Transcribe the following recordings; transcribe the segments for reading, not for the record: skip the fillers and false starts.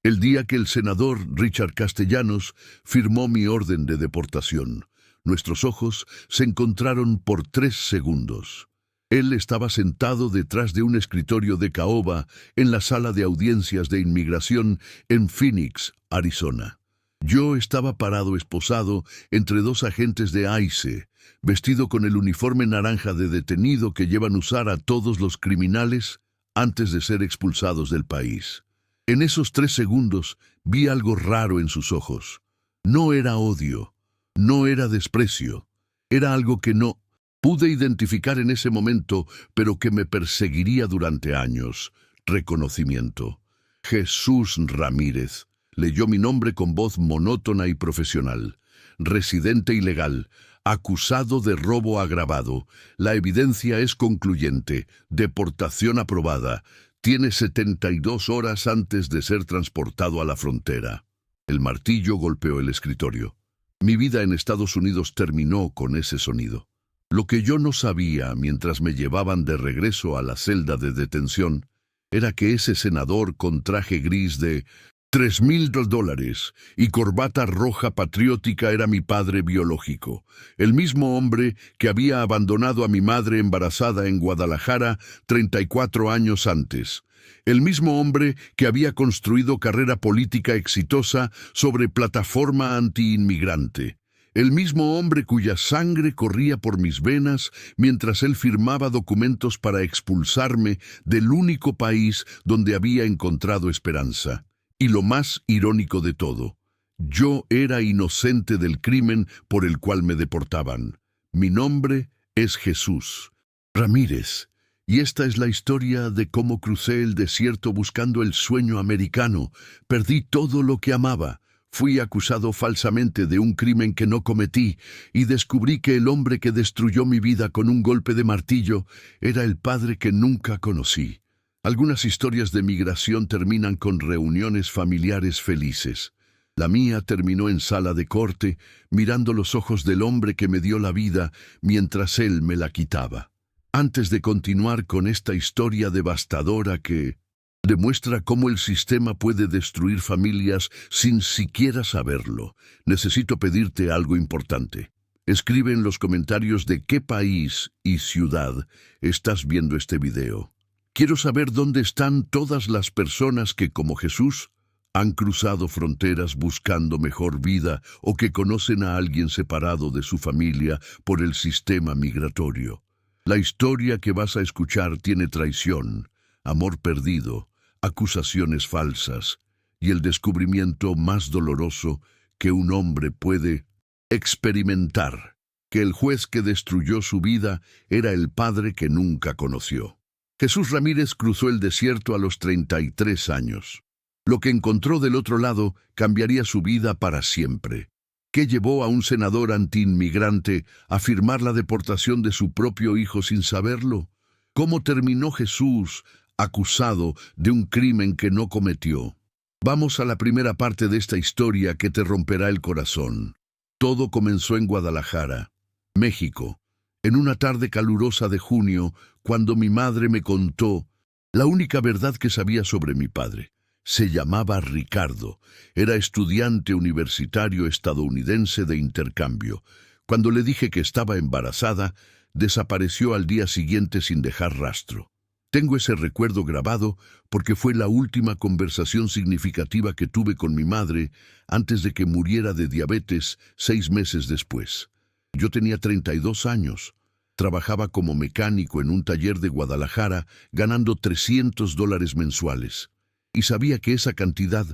el día que el senador Richard Castellanos firmó mi orden de deportación. Nuestros ojos se encontraron por 3 segundos. Él estaba sentado detrás de un escritorio de caoba en la sala de audiencias de inmigración en Phoenix, Arizona. Yo estaba parado esposado entre dos agentes de ICE, vestido con el uniforme naranja de detenido que llevan usar a todos los criminales antes de ser expulsados del país. En esos 3 segundos vi algo raro en sus ojos. No era odio, no era desprecio, era algo que no pude identificar en ese momento, pero que me perseguiría durante años. Reconocimiento. Jesús Ramírez. Leyó mi nombre con voz monótona y profesional. Residente ilegal. Acusado de robo agravado. La evidencia es concluyente. Deportación aprobada. Tiene 72 horas antes de ser transportado a la frontera. El martillo golpeó el escritorio. Mi vida en Estados Unidos terminó con ese sonido. Lo que yo no sabía mientras me llevaban de regreso a la celda de detención era que ese senador con traje gris de $3,000 y corbata roja patriótica era mi padre biológico, el mismo hombre que había abandonado a mi madre embarazada en Guadalajara 34 años antes, el mismo hombre que había construido carrera política exitosa sobre plataforma antiinmigrante, el mismo hombre cuya sangre corría por mis venas mientras él firmaba documentos para expulsarme del único país donde había encontrado esperanza. Y lo más irónico de todo, yo era inocente del crimen por el cual me deportaban. Mi nombre es Jesús Ramírez, y esta es la historia de cómo crucé el desierto buscando el sueño americano. Perdí todo lo que amaba. Fui acusado falsamente de un crimen que no cometí y descubrí que el hombre que destruyó mi vida con un golpe de martillo era el padre que nunca conocí. Algunas historias de migración terminan con reuniones familiares felices. La mía terminó en sala de corte, mirando los ojos del hombre que me dio la vida mientras él me la quitaba. Antes de continuar con esta historia devastadora que demuestra cómo el sistema puede destruir familias sin siquiera saberlo, necesito pedirte algo importante. Escribe en los comentarios de qué país y ciudad estás viendo este video. Quiero saber dónde están todas las personas que, como Jesús, han cruzado fronteras buscando mejor vida o que conocen a alguien separado de su familia por el sistema migratorio. La historia que vas a escuchar tiene traición, amor perdido, acusaciones falsas y el descubrimiento más doloroso que un hombre puede experimentar, que el juez que destruyó su vida era el padre que nunca conoció. Jesús Ramírez cruzó el desierto a los 33 años. Lo que encontró del otro lado cambiaría su vida para siempre. ¿Qué llevó a un senador antiinmigrante a firmar la deportación de su propio hijo sin saberlo? ¿Cómo terminó Jesús acusado de un crimen que no cometió? Vamos a la primera parte de esta historia que te romperá el corazón. Todo comenzó en Guadalajara, México, en una tarde calurosa de junio, cuando mi madre me contó la única verdad que sabía sobre mi padre. Se llamaba Ricardo, era estudiante universitario estadounidense de intercambio. Cuando le dije que estaba embarazada, desapareció al día siguiente sin dejar rastro. Tengo ese recuerdo grabado porque fue la última conversación significativa que tuve con mi madre antes de que muriera de diabetes 6 meses después. Yo tenía 32 años. Trabajaba como mecánico en un taller de Guadalajara, ganando $300 mensuales. Y sabía que esa cantidad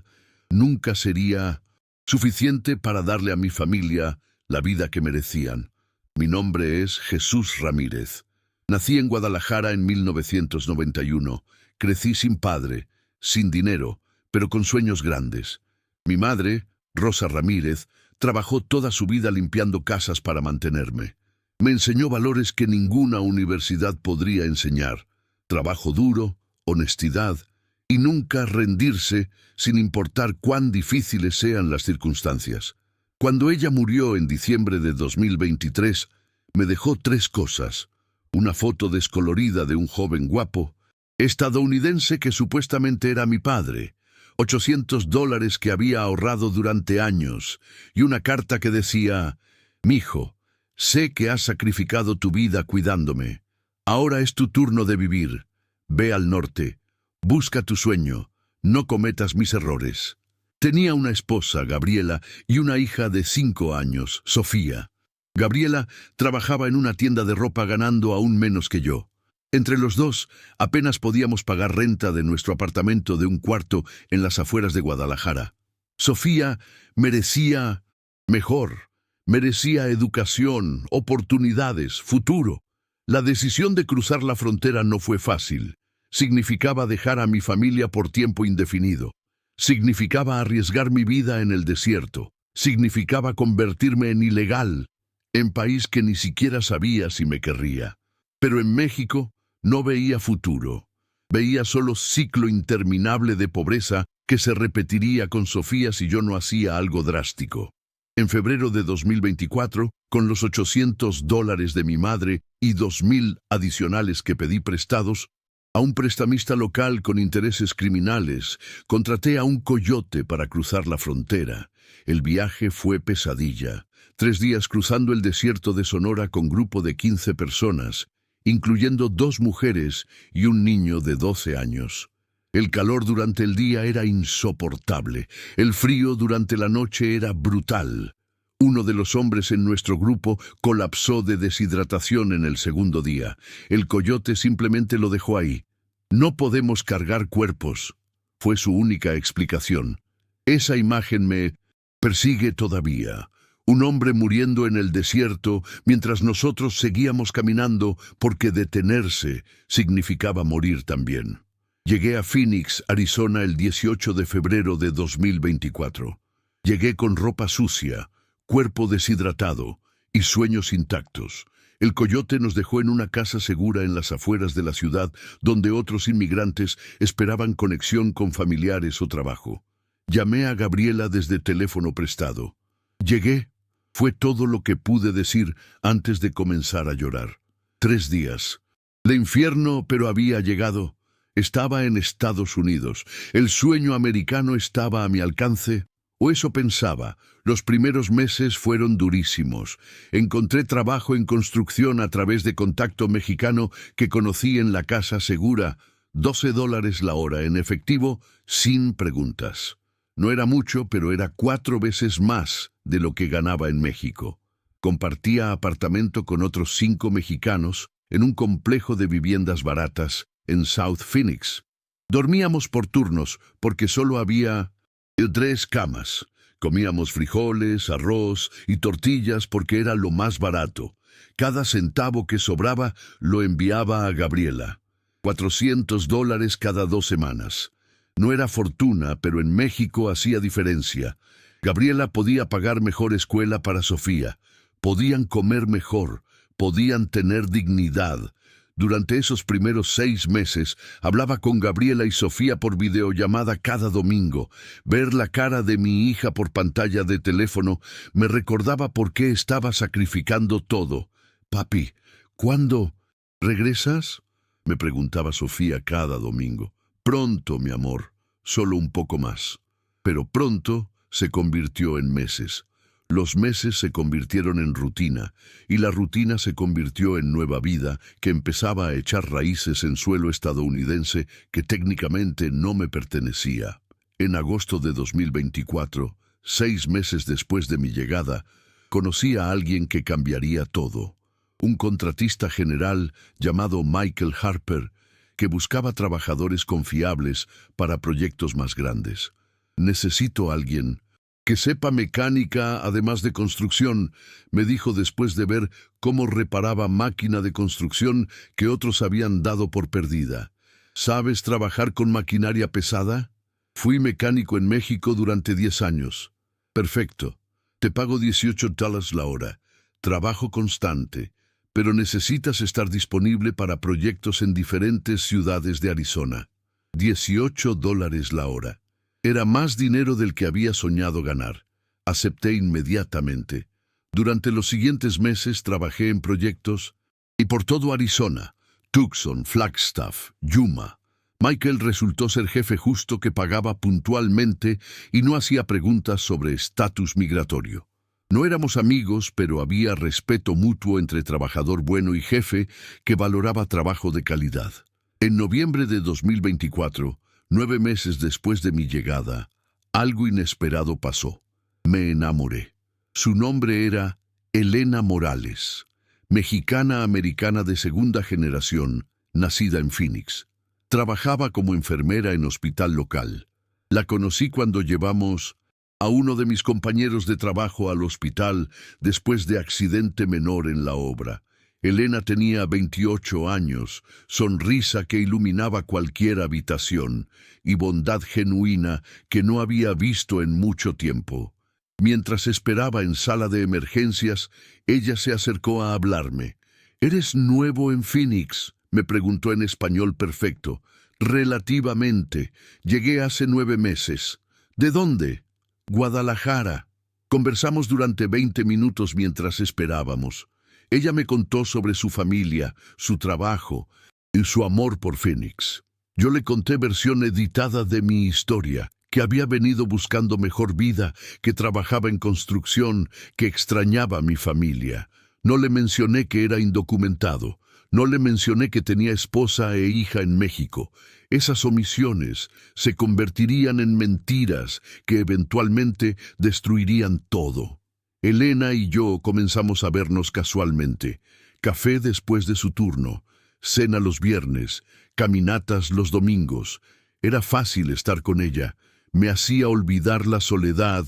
nunca sería suficiente para darle a mi familia la vida que merecían. Mi nombre es Jesús Ramírez. Nací en Guadalajara en 1991. Crecí sin padre, sin dinero, pero con sueños grandes. Mi madre, Rosa Ramírez, trabajó toda su vida limpiando casas para mantenerme. Me enseñó valores que ninguna universidad podría enseñar: trabajo duro, honestidad y nunca rendirse sin importar cuán difíciles sean las circunstancias. Cuando ella murió en diciembre de 2023, me dejó 3 cosas: una foto descolorida de un joven guapo, estadounidense que supuestamente era mi padre, $800 que había ahorrado durante años, y una carta que decía: «Mijo, sé que has sacrificado tu vida cuidándome. Ahora es tu turno de vivir. Ve al norte. Busca tu sueño. No cometas mis errores». Tenía una esposa, Gabriela, y una hija de 5 años, Sofía. Gabriela trabajaba en una tienda de ropa ganando aún menos que yo. Entre los dos, apenas podíamos pagar renta de nuestro apartamento de un cuarto en las afueras de Guadalajara. Sofía merecía mejor, merecía educación, oportunidades, futuro. La decisión de cruzar la frontera no fue fácil. Significaba dejar a mi familia por tiempo indefinido. Significaba arriesgar mi vida en el desierto. Significaba convertirme en ilegal, en país que ni siquiera sabía si me querría. Pero en México no veía futuro. Veía solo ciclo interminable de pobreza que se repetiría con Sofía si yo no hacía algo drástico. En febrero de 2024, con los $800 de mi madre y 2,000 adicionales que pedí prestados, a un prestamista local con intereses criminales, contraté a un coyote para cruzar la frontera. El viaje fue pesadilla. 3 días cruzando el desierto de Sonora con grupo de 15 personas, incluyendo 2 mujeres y un niño de 12 años. El calor durante el día era insoportable. El frío durante la noche era brutal. Uno de los hombres en nuestro grupo colapsó de deshidratación en el segundo día. El coyote simplemente lo dejó ahí. «No podemos cargar cuerpos», fue su única explicación. Esa imagen me persigue todavía. Un hombre muriendo en el desierto mientras nosotros seguíamos caminando, porque detenerse significaba morir también. Llegué a Phoenix, Arizona, el 18 de febrero de 2024. Llegué con ropa sucia, cuerpo deshidratado y sueños intactos. El coyote nos dejó en una casa segura en las afueras de la ciudad, donde otros inmigrantes esperaban conexión con familiares o trabajo. Llamé a Gabriela desde teléfono prestado. Llegué. Fue todo lo que pude decir antes de comenzar a llorar. 3 días. El infierno, pero había llegado. Estaba en Estados Unidos. El sueño americano estaba a mi alcance. O eso pensaba. Los primeros meses fueron durísimos. Encontré trabajo en construcción a través de contacto mexicano que conocí en la casa segura. $12 la hora en efectivo, sin preguntas. No era mucho, pero era 4 veces más de lo que ganaba en México. Compartía apartamento con otros 5 mexicanos en un complejo de viviendas baratas en South Phoenix. Dormíamos por turnos porque solo había 3 camas. Comíamos frijoles, arroz y tortillas porque era lo más barato. Cada centavo que sobraba lo enviaba a Gabriela. $400 cada 2 semanas. No era fortuna, pero en México hacía diferencia. Gabriela podía pagar mejor escuela para Sofía. Podían comer mejor. Podían tener dignidad. Durante esos primeros 6 meses, hablaba con Gabriela y Sofía por videollamada cada domingo. Ver la cara de mi hija por pantalla de teléfono me recordaba por qué estaba sacrificando todo. «Papi, ¿cuándo regresas?», me preguntaba Sofía cada domingo. «Pronto, mi amor, solo un poco más». Pero pronto se convirtió en meses. Los meses se convirtieron en rutina, y la rutina se convirtió en nueva vida que empezaba a echar raíces en suelo estadounidense que técnicamente no me pertenecía. En agosto de 2024, 6 meses después de mi llegada, conocí a alguien que cambiaría todo. Un contratista general llamado Michael Harper, que buscaba trabajadores confiables para proyectos más grandes. «Necesito a alguien que sepa mecánica, además de construcción», me dijo después de ver cómo reparaba máquina de construcción que otros habían dado por perdida. «¿Sabes trabajar con maquinaria pesada? Fui mecánico en México durante 10 años. Perfecto. Te pago $18 la hora. Trabajo constante. Pero necesitas estar disponible para proyectos en diferentes ciudades de Arizona. $18 la hora. Era más dinero del que había soñado ganar. Acepté inmediatamente. Durante los siguientes meses trabajé en proyectos y por todo Arizona, Tucson, Flagstaff, Yuma. Michael resultó ser jefe justo que pagaba puntualmente y no hacía preguntas sobre estatus migratorio. No éramos amigos, pero había respeto mutuo entre trabajador bueno y jefe que valoraba trabajo de calidad. En noviembre de 2024, 9 meses después de mi llegada, algo inesperado pasó. Me enamoré. Su nombre era Elena Morales, mexicana-americana de segunda generación, nacida en Phoenix. Trabajaba como enfermera en hospital local. La conocí cuando llevamos a uno de mis compañeros de trabajo al hospital después de accidente menor en la obra. Elena tenía 28 años, sonrisa que iluminaba cualquier habitación y bondad genuina que no había visto en mucho tiempo. Mientras esperaba en sala de emergencias, ella se acercó a hablarme. «¿Eres nuevo en Phoenix?», me preguntó en español perfecto. «Relativamente. Llegué hace 9 meses». «¿De dónde?» «Guadalajara». Conversamos durante 20 minutos mientras esperábamos. Ella me contó sobre su familia, su trabajo y su amor por Phoenix. Yo le conté versión editada de mi historia, que había venido buscando mejor vida, que trabajaba en construcción, que extrañaba a mi familia. No le mencioné que era indocumentado. No le mencioné que tenía esposa e hija en México. Esas omisiones se convertirían en mentiras que eventualmente destruirían todo. Elena y yo comenzamos a vernos casualmente. Café después de su turno, cena los viernes, caminatas los domingos. Era fácil estar con ella. Me hacía olvidar la soledad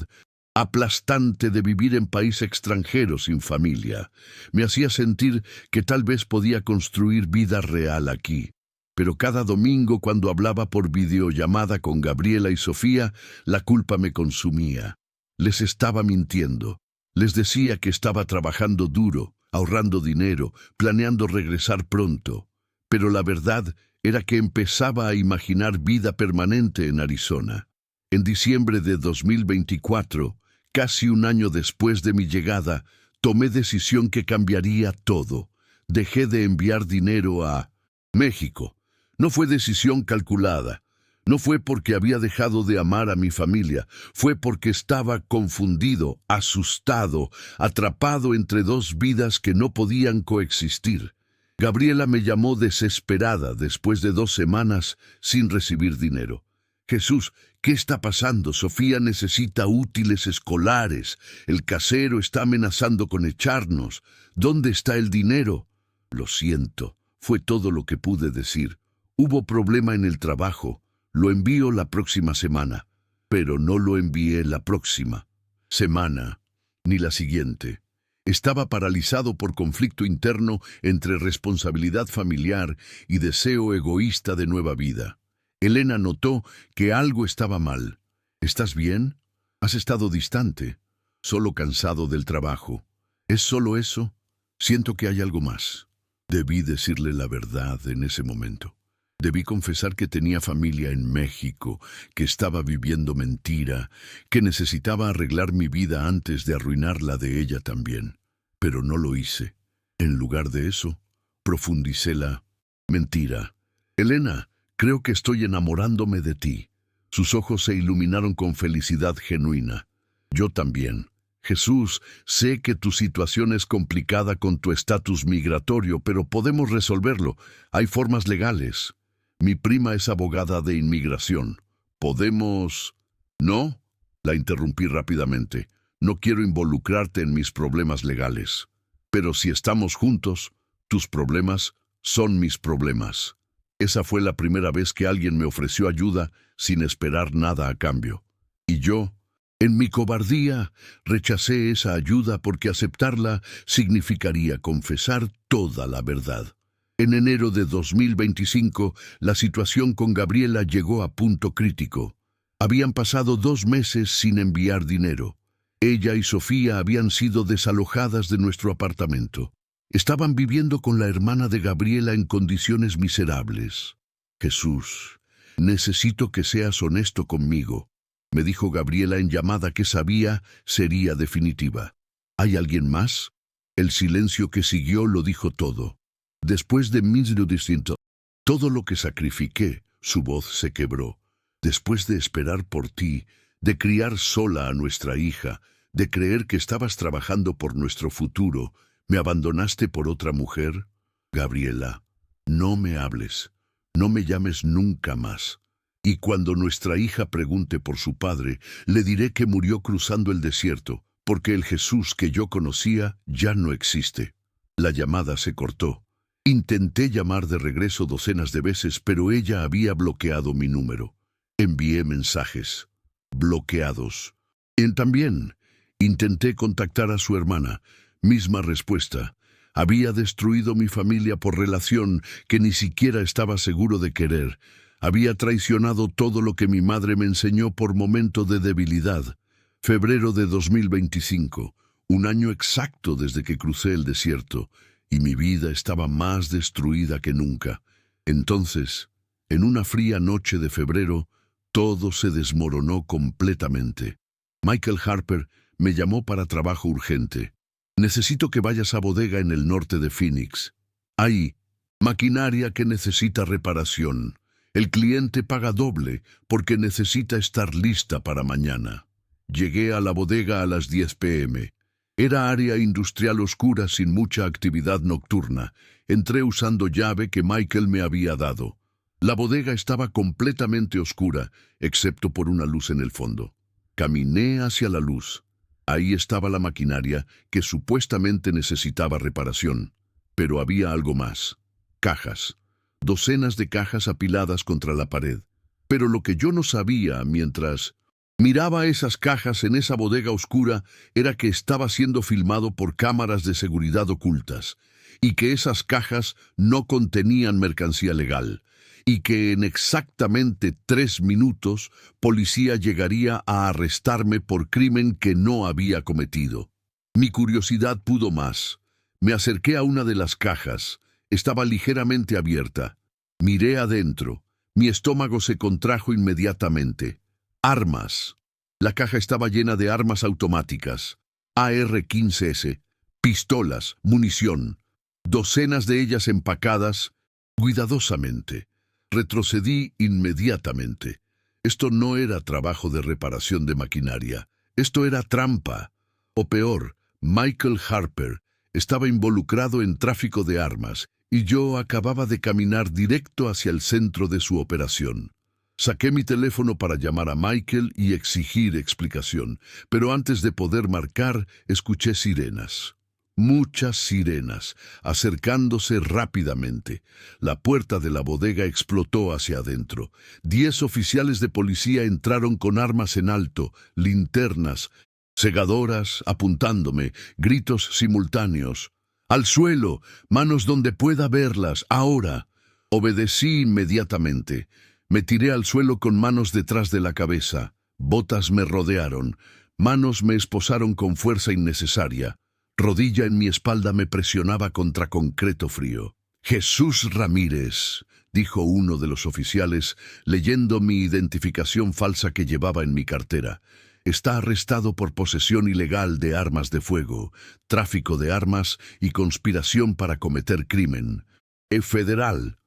aplastante de vivir en país extranjero sin familia. Me hacía sentir que tal vez podía construir vida real aquí. Pero cada domingo, cuando hablaba por videollamada con Gabriela y Sofía, la culpa me consumía. Les estaba mintiendo. Les decía que estaba trabajando duro, ahorrando dinero, planeando regresar pronto. Pero la verdad era que empezaba a imaginar vida permanente en Arizona. En diciembre de 2024, casi un año después de mi llegada, tomé decisión que cambiaría todo. Dejé de enviar dinero a México. No fue decisión calculada. No fue porque había dejado de amar a mi familia. Fue porque estaba confundido, asustado, atrapado entre dos vidas que no podían coexistir. Gabriela me llamó desesperada después de 2 semanas sin recibir dinero. «Jesús, ¿qué está pasando? Sofía necesita útiles escolares. El casero está amenazando con echarnos. ¿Dónde está el dinero?» «Lo siento», fue todo lo que pude decir. «Hubo problema en el trabajo. Lo envío la próxima semana». Pero no lo envié la próxima semana, ni la siguiente. Estaba paralizado por conflicto interno entre responsabilidad familiar y deseo egoísta de nueva vida. Elena notó que algo estaba mal. «¿Estás bien? Has estado distante, solo cansado del trabajo. ¿Es solo eso? Siento que hay algo más». Debí decirle la verdad en ese momento. Debí confesar que tenía familia en México, que estaba viviendo mentira, que necesitaba arreglar mi vida antes de arruinar la de ella también. Pero no lo hice. En lugar de eso, profundicé la mentira. «Elena, creo que estoy enamorándome de ti». Sus ojos se iluminaron con felicidad genuina. «Yo también. Jesús, sé que tu situación es complicada con tu estatus migratorio, pero podemos resolverlo. Hay formas legales. Mi prima es abogada de inmigración. ¿Podemos...» «No», la interrumpí rápidamente. «No quiero involucrarte en mis problemas legales. Pero si estamos juntos, tus problemas son mis problemas». Esa fue la primera vez que alguien me ofreció ayuda sin esperar nada a cambio. Y yo, en mi cobardía, rechacé esa ayuda porque aceptarla significaría confesar toda la verdad. En enero de 2025, la situación con Gabriela llegó a punto crítico. Habían pasado 2 meses sin enviar dinero. Ella y Sofía habían sido desalojadas de nuestro apartamento. Estaban viviendo con la hermana de Gabriela en condiciones miserables. «Jesús, necesito que seas honesto conmigo», me dijo Gabriela en llamada que sabía sería definitiva. «¿Hay alguien más?» El silencio que siguió lo dijo todo. Después de 1900, todo lo que sacrifiqué, Su voz se quebró. Después de esperar por ti, de criar sola a nuestra hija, de creer que estabas trabajando por nuestro futuro, ¿me abandonaste por otra mujer? Gabriela, no me hables, no me llames nunca más. Y cuando nuestra hija pregunte por su padre, le diré que murió cruzando el desierto, porque el Jesús que yo conocía ya no existe. La llamada se cortó. Intenté llamar de regreso docenas de veces, pero ella había bloqueado mi número. Envié mensajes. Bloqueados. Y también intenté contactar a su hermana. Misma respuesta. Había destruido mi familia por relación que ni siquiera estaba seguro de querer. Había traicionado todo lo que mi madre me enseñó por momento de debilidad. Febrero de 2025, un año exacto desde que crucé el desierto, y mi vida estaba más destruida que nunca. Entonces, en una fría noche de febrero, todo se desmoronó completamente. Michael Harper me llamó para trabajo urgente. Necesito que vayas a bodega en el norte de Phoenix. Hay maquinaria que necesita reparación. El cliente paga doble porque necesita estar lista para mañana. Llegué a la bodega a las 10 p.m. Era área industrial oscura sin mucha actividad nocturna. Entré usando llave que Michael me había dado. La bodega estaba completamente oscura, excepto por una luz en el fondo. Caminé hacia la luz. Ahí estaba la maquinaria que supuestamente necesitaba reparación. Pero había algo más. Cajas. Docenas de cajas apiladas contra la pared. Pero lo que yo no sabía mientras miraba esas cajas en esa bodega oscura era que estaba siendo filmado por cámaras de seguridad ocultas, y que esas cajas no contenían mercancía legal, y que en exactamente 3 minutos policía llegaría a arrestarme por crimen que no había cometido. Mi curiosidad pudo más. Me acerqué a una de las cajas. Estaba ligeramente abierta. Miré adentro. Mi estómago se contrajo inmediatamente. Armas. La caja estaba llena de armas automáticas. AR-15S, pistolas, munición. Docenas de ellas empacadas cuidadosamente. Retrocedí inmediatamente. Esto no era trabajo de reparación de maquinaria. Esto era trampa. O peor, Michael Harper estaba involucrado en tráfico de armas y yo acababa de caminar directo hacia el centro de su operación. Saqué mi teléfono para llamar a Michael y exigir explicación, pero antes de poder marcar, escuché sirenas. Muchas sirenas, acercándose rápidamente. La puerta de la bodega explotó hacia adentro. 10 oficiales de policía entraron con armas en alto, linternas, cegadoras, apuntándome, gritos simultáneos. ¡Al suelo! ¡Manos donde pueda verlas! ¡Ahora! Obedecí inmediatamente. Me tiré al suelo con manos detrás de la cabeza. Botas me rodearon. Manos me esposaron con fuerza innecesaria. Rodilla en mi espalda me presionaba contra concreto frío. «Jesús Ramírez», dijo uno de los oficiales, leyendo mi identificación falsa que llevaba en mi cartera. «Está arrestado por posesión ilegal de armas de fuego, tráfico de armas y conspiración para cometer crimen. Es federal.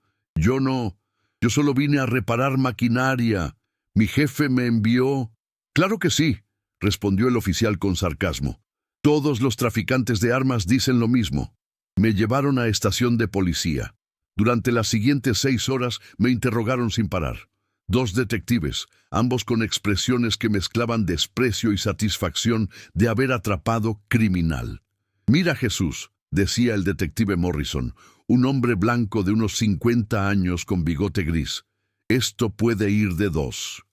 Yo solo vine a reparar maquinaria. Mi jefe me envió». «Claro que sí», respondió el oficial con sarcasmo. «Todos los traficantes de armas dicen lo mismo». Me llevaron a estación de policía. Durante las siguientes 6 horas me interrogaron sin parar. 2 detectives, ambos con expresiones que mezclaban desprecio y satisfacción de haber atrapado criminal. «Mira, Jesús», decía el detective Morrison, un hombre blanco de unos 50 años con bigote gris. «Esto puede ir de 2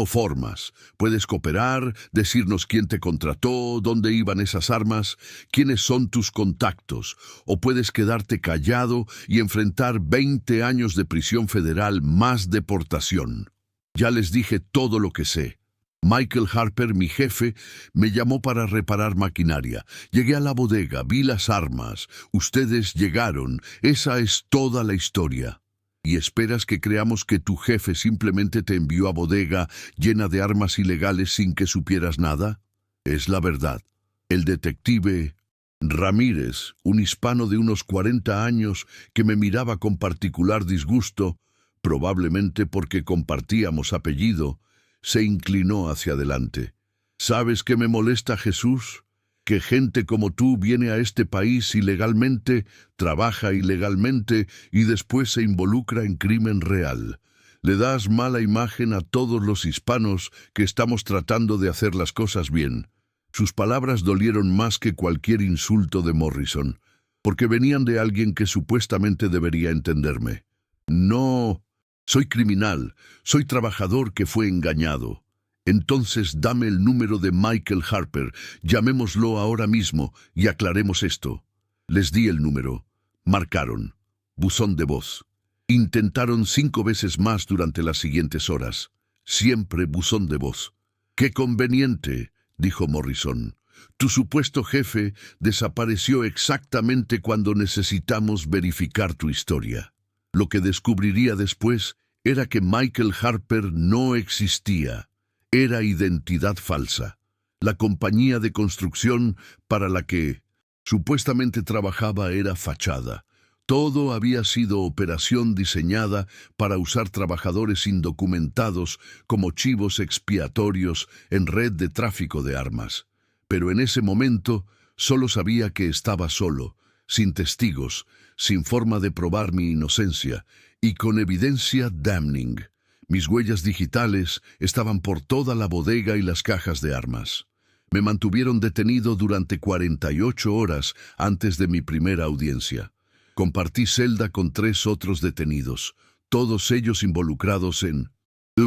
formas. Puedes cooperar, decirnos quién te contrató, dónde iban esas armas, quiénes son tus contactos, o puedes quedarte callado y enfrentar 20 años de prisión federal más deportación. Ya les dije todo lo que sé. Michael Harper, mi jefe, me llamó para reparar maquinaria. Llegué a la bodega, vi las armas. Ustedes llegaron. Esa es toda la historia. ¿Y esperas que creamos que tu jefe simplemente te envió a bodega llena de armas ilegales sin que supieras nada? Es la verdad. El detective Ramírez, un hispano de unos 40 años que me miraba con particular disgusto, probablemente porque compartíamos apellido, se inclinó hacia adelante. ¿Sabes qué me molesta, Jesús? Que gente como tú viene a este país ilegalmente, trabaja ilegalmente y después se involucra en crimen real. Le das mala imagen a todos los hispanos que estamos tratando de hacer las cosas bien. Sus palabras dolieron más que cualquier insulto de Morrison, porque venían de alguien que supuestamente debería entenderme. No, soy criminal, soy trabajador que fue engañado. Entonces dame el número de Michael Harper, llamémoslo ahora mismo y aclaremos esto. Les di el número. Marcaron. Buzón de voz. Intentaron 5 veces más durante las siguientes horas. Siempre buzón de voz. ¡Qué conveniente!, dijo Morrison. Tu supuesto jefe desapareció exactamente cuando necesitamos verificar tu historia. Lo que descubriría después era que Michael Harper no existía. Era identidad falsa. La compañía de construcción para la que supuestamente trabajaba era fachada. Todo había sido operación diseñada para usar trabajadores indocumentados como chivos expiatorios en red de tráfico de armas. Pero en ese momento solo sabía que estaba solo, sin testigos, sin forma de probar mi inocencia y con evidencia damning. Mis huellas digitales estaban por toda la bodega y las cajas de armas. Me mantuvieron detenido durante 48 horas antes de mi primera audiencia. Compartí celda con 3 otros detenidos, todos ellos involucrados en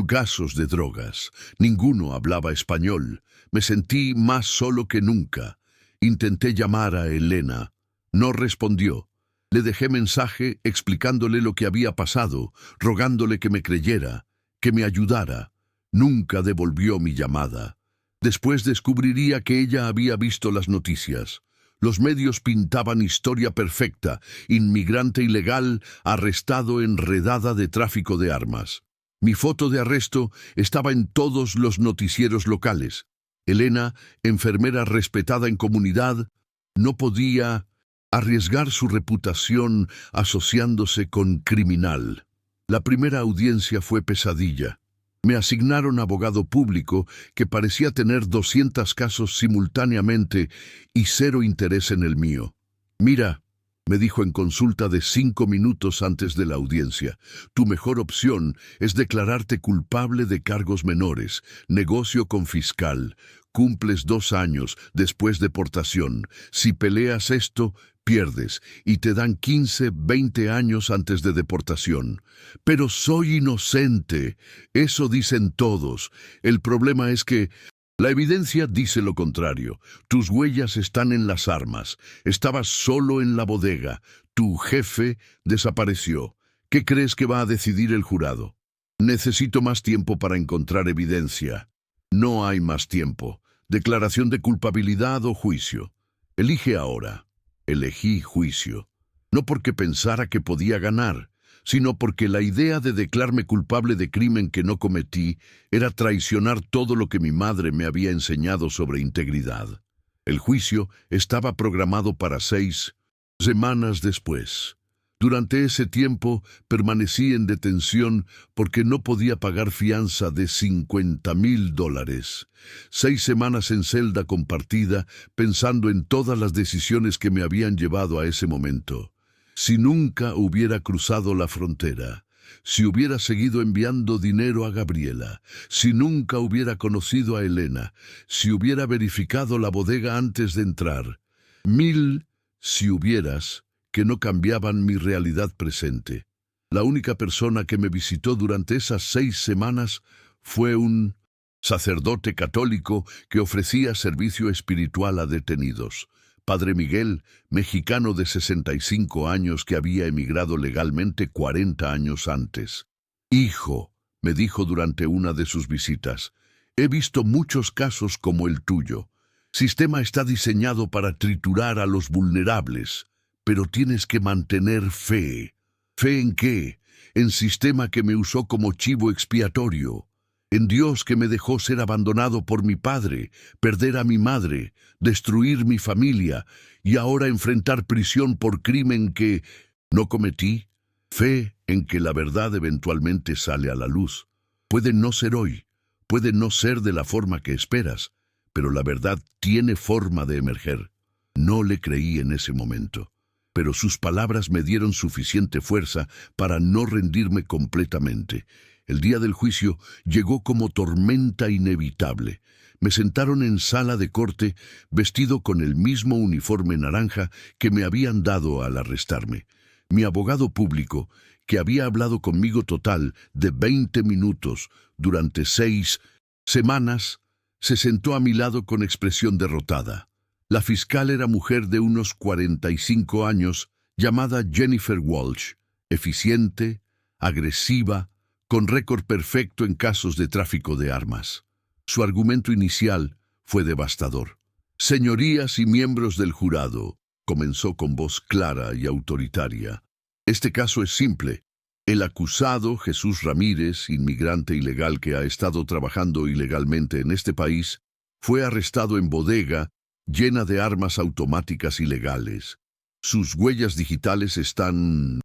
casos de drogas. Ninguno hablaba español. Me sentí más solo que nunca. Intenté llamar a Elena. No respondió. Le dejé mensaje explicándole lo que había pasado, rogándole que me creyera, que me ayudara. Nunca devolvió mi llamada. Después descubriría que ella había visto las noticias. Los medios pintaban historia perfecta, inmigrante ilegal, arrestado en redada de tráfico de armas. Mi foto de arresto estaba en todos los noticieros locales. Elena, enfermera respetada en comunidad, no podía arriesgar su reputación asociándose con criminal. La primera audiencia fue pesadilla. Me asignaron abogado público que parecía tener 200 casos simultáneamente y 0 interés en el mío. Mira, me dijo en consulta de 5 minutos antes de la audiencia, tu mejor opción es declararte culpable de cargos menores, negocio con fiscal, cumples 2 años después de deportación. Si peleas esto, pierdes y te dan 15, 20 años antes de deportación. Pero soy inocente, eso dicen todos. El problema es que la evidencia dice lo contrario. Tus huellas están en las armas. Estabas solo en la bodega. Tu jefe desapareció. ¿Qué crees que va a decidir el jurado? Necesito más tiempo para encontrar evidencia. No hay más tiempo. Declaración de culpabilidad o juicio. Elige ahora. Elegí juicio. No porque pensara que podía ganar, sino porque la idea de declararme culpable de crimen que no cometí era traicionar todo lo que mi madre me había enseñado sobre integridad. El juicio estaba programado para 6 semanas después. Durante ese tiempo permanecí en detención porque no podía pagar fianza de $50,000. 6 semanas en celda compartida, pensando en todas las decisiones que me habían llevado a ese momento. Si nunca hubiera cruzado la frontera, si hubiera seguido enviando dinero a Gabriela, si nunca hubiera conocido a Elena, si hubiera verificado la bodega antes de entrar, 1000 si hubieras que no cambiaban mi realidad presente. La única persona que me visitó durante esas 6 semanas fue un sacerdote católico que ofrecía servicio espiritual a detenidos. Padre Miguel, mexicano de 65 años que había emigrado legalmente 40 años antes. Hijo, me dijo durante una de sus visitas, he visto muchos casos como el tuyo. Sistema está diseñado para triturar a los vulnerables, pero tienes que mantener fe. ¿Fe en qué? En sistema que me usó como chivo expiatorio. En Dios que me dejó ser abandonado por mi padre, perder a mi madre, destruir mi familia y ahora enfrentar prisión por crimen que no cometí. Fe en que la verdad eventualmente sale a la luz. Puede no ser hoy, puede no ser de la forma que esperas, pero la verdad tiene forma de emerger. No le creí en ese momento, pero sus palabras me dieron suficiente fuerza para no rendirme completamente. El día del juicio llegó como tormenta inevitable. Me sentaron en sala de corte, vestido con el mismo uniforme naranja que me habían dado al arrestarme. Mi abogado público, que había hablado conmigo total de 20 minutos durante 6 semanas, se sentó a mi lado con expresión derrotada. La fiscal era mujer de unos 45 años, llamada Jennifer Walsh, eficiente, agresiva, con récord perfecto en casos de tráfico de armas. Su argumento inicial fue devastador. Señorías y miembros del jurado, comenzó con voz clara y autoritaria. Este caso es simple. El acusado, Jesús Ramírez, inmigrante ilegal que ha estado trabajando ilegalmente en este país, fue arrestado en bodega llena de armas automáticas ilegales. Sus huellas digitales están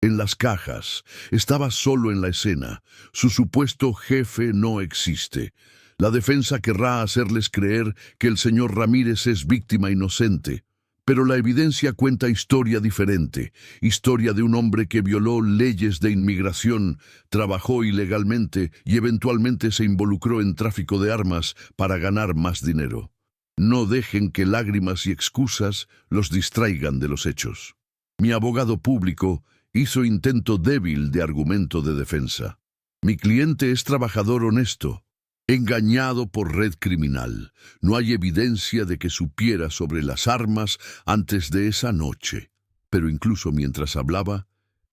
en las cajas. Estaba solo en la escena. Su supuesto jefe no existe. La defensa querrá hacerles creer que el señor Ramírez es víctima inocente. Pero la evidencia cuenta historia diferente, historia de un hombre que violó leyes de inmigración, trabajó ilegalmente y eventualmente se involucró en tráfico de armas para ganar más dinero. No dejen que lágrimas y excusas los distraigan de los hechos. Mi abogado público hizo intento débil de argumento de defensa. Mi cliente es trabajador honesto, engañado por red criminal. No hay evidencia de que supiera sobre las armas antes de esa noche. Pero incluso mientras hablaba,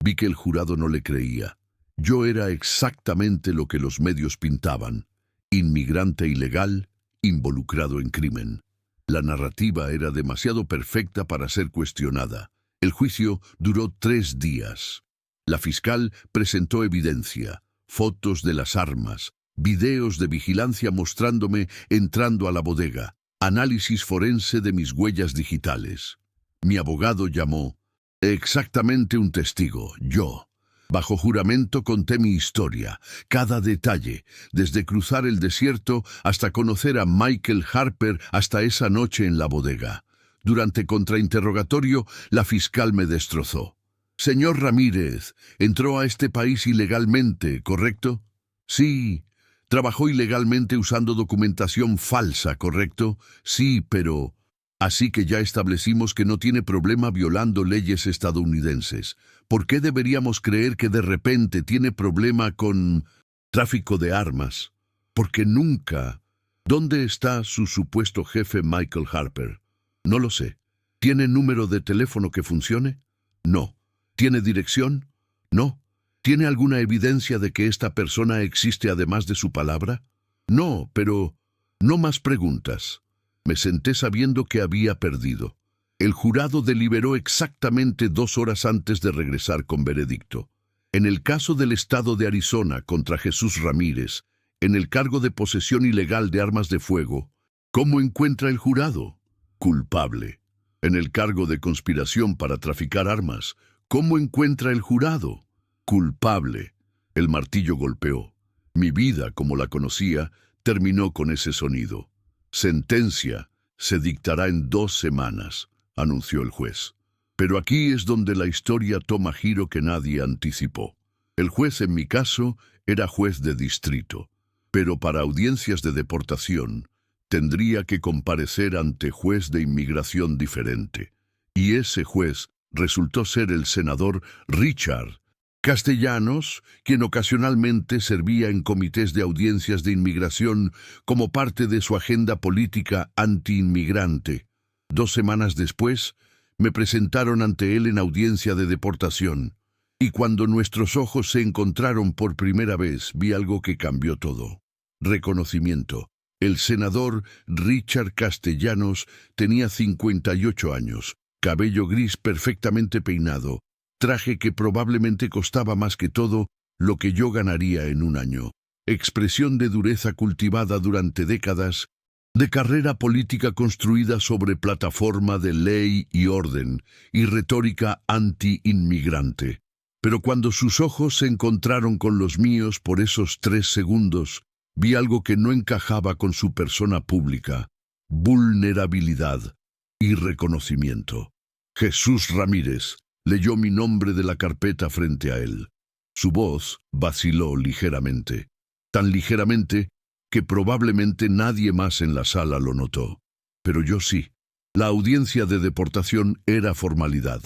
vi que el jurado no le creía. Yo era exactamente lo que los medios pintaban: inmigrante ilegal, involucrado en crimen. La narrativa era demasiado perfecta para ser cuestionada. El juicio duró 3 días. La fiscal presentó evidencia, fotos de las armas, videos de vigilancia mostrándome entrando a la bodega, análisis forense de mis huellas digitales. Mi abogado llamó exactamente un testigo, yo. Bajo juramento conté mi historia, cada detalle, desde cruzar el desierto hasta conocer a Michael Harper hasta esa noche en la bodega. Durante contrainterrogatorio, la fiscal me destrozó. Señor Ramírez, entró a este país ilegalmente, ¿correcto? Sí. Trabajó ilegalmente usando documentación falsa, ¿correcto? Sí, pero... Así que ya establecimos que no tiene problema violando leyes estadounidenses. ¿Por qué deberíamos creer que de repente tiene problema con tráfico de armas? Porque nunca... ¿Dónde está su supuesto jefe Michael Harper? No lo sé. ¿Tiene número de teléfono que funcione? No. ¿Tiene dirección? No. ¿Tiene alguna evidencia de que esta persona existe además de su palabra? No, pero... No más preguntas. Me senté sabiendo que había perdido. El jurado deliberó exactamente 2 horas antes de regresar con veredicto. En el caso del estado de Arizona contra Jesús Ramírez, en el cargo de posesión ilegal de armas de fuego, ¿cómo encuentra el jurado? Culpable. En el cargo de conspiración para traficar armas, ¿cómo encuentra el jurado? Culpable. El martillo golpeó. Mi vida, como la conocía, terminó con ese sonido. Sentencia se dictará en 2 semanas, anunció el juez. Pero aquí es donde la historia toma giro que nadie anticipó. El juez en mi caso era juez de distrito, pero para audiencias de deportación tendría que comparecer ante juez de inmigración diferente. Y ese juez resultó ser el senador Richard Castellanos, quien ocasionalmente servía en comités de audiencias de inmigración como parte de su agenda política anti-inmigrante. 2 semanas después, me presentaron ante él en audiencia de deportación, y cuando nuestros ojos se encontraron por primera vez, vi algo que cambió todo. Reconocimiento. El senador Richard Castellanos tenía 58 años, cabello gris perfectamente peinado, traje que probablemente costaba más que todo lo que yo ganaría en un año. Expresión de dureza cultivada durante décadas, de carrera política construida sobre plataforma de ley y orden, y retórica anti-inmigrante. Pero cuando sus ojos se encontraron con los míos por esos 3 segundos, vi algo que no encajaba con su persona pública: vulnerabilidad y reconocimiento. Jesús Ramírez leyó mi nombre de la carpeta frente a él. Su voz vaciló ligeramente, tan ligeramente que probablemente nadie más en la sala lo notó. Pero yo sí. La audiencia de deportación era formalidad.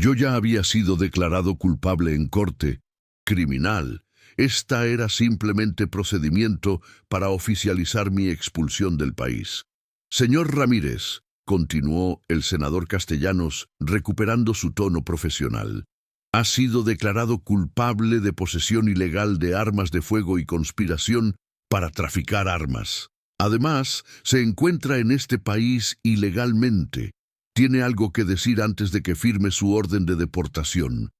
Yo ya había sido declarado culpable en corte. Criminal. Esta era simplemente procedimiento para oficializar mi expulsión del país. Señor Ramírez, continuó el senador Castellanos, recuperando su tono profesional, ha sido declarado culpable de posesión ilegal de armas de fuego y conspiración para traficar armas. Además, se encuentra en este país ilegalmente. Tiene algo que decir antes de que firme su orden de deportación.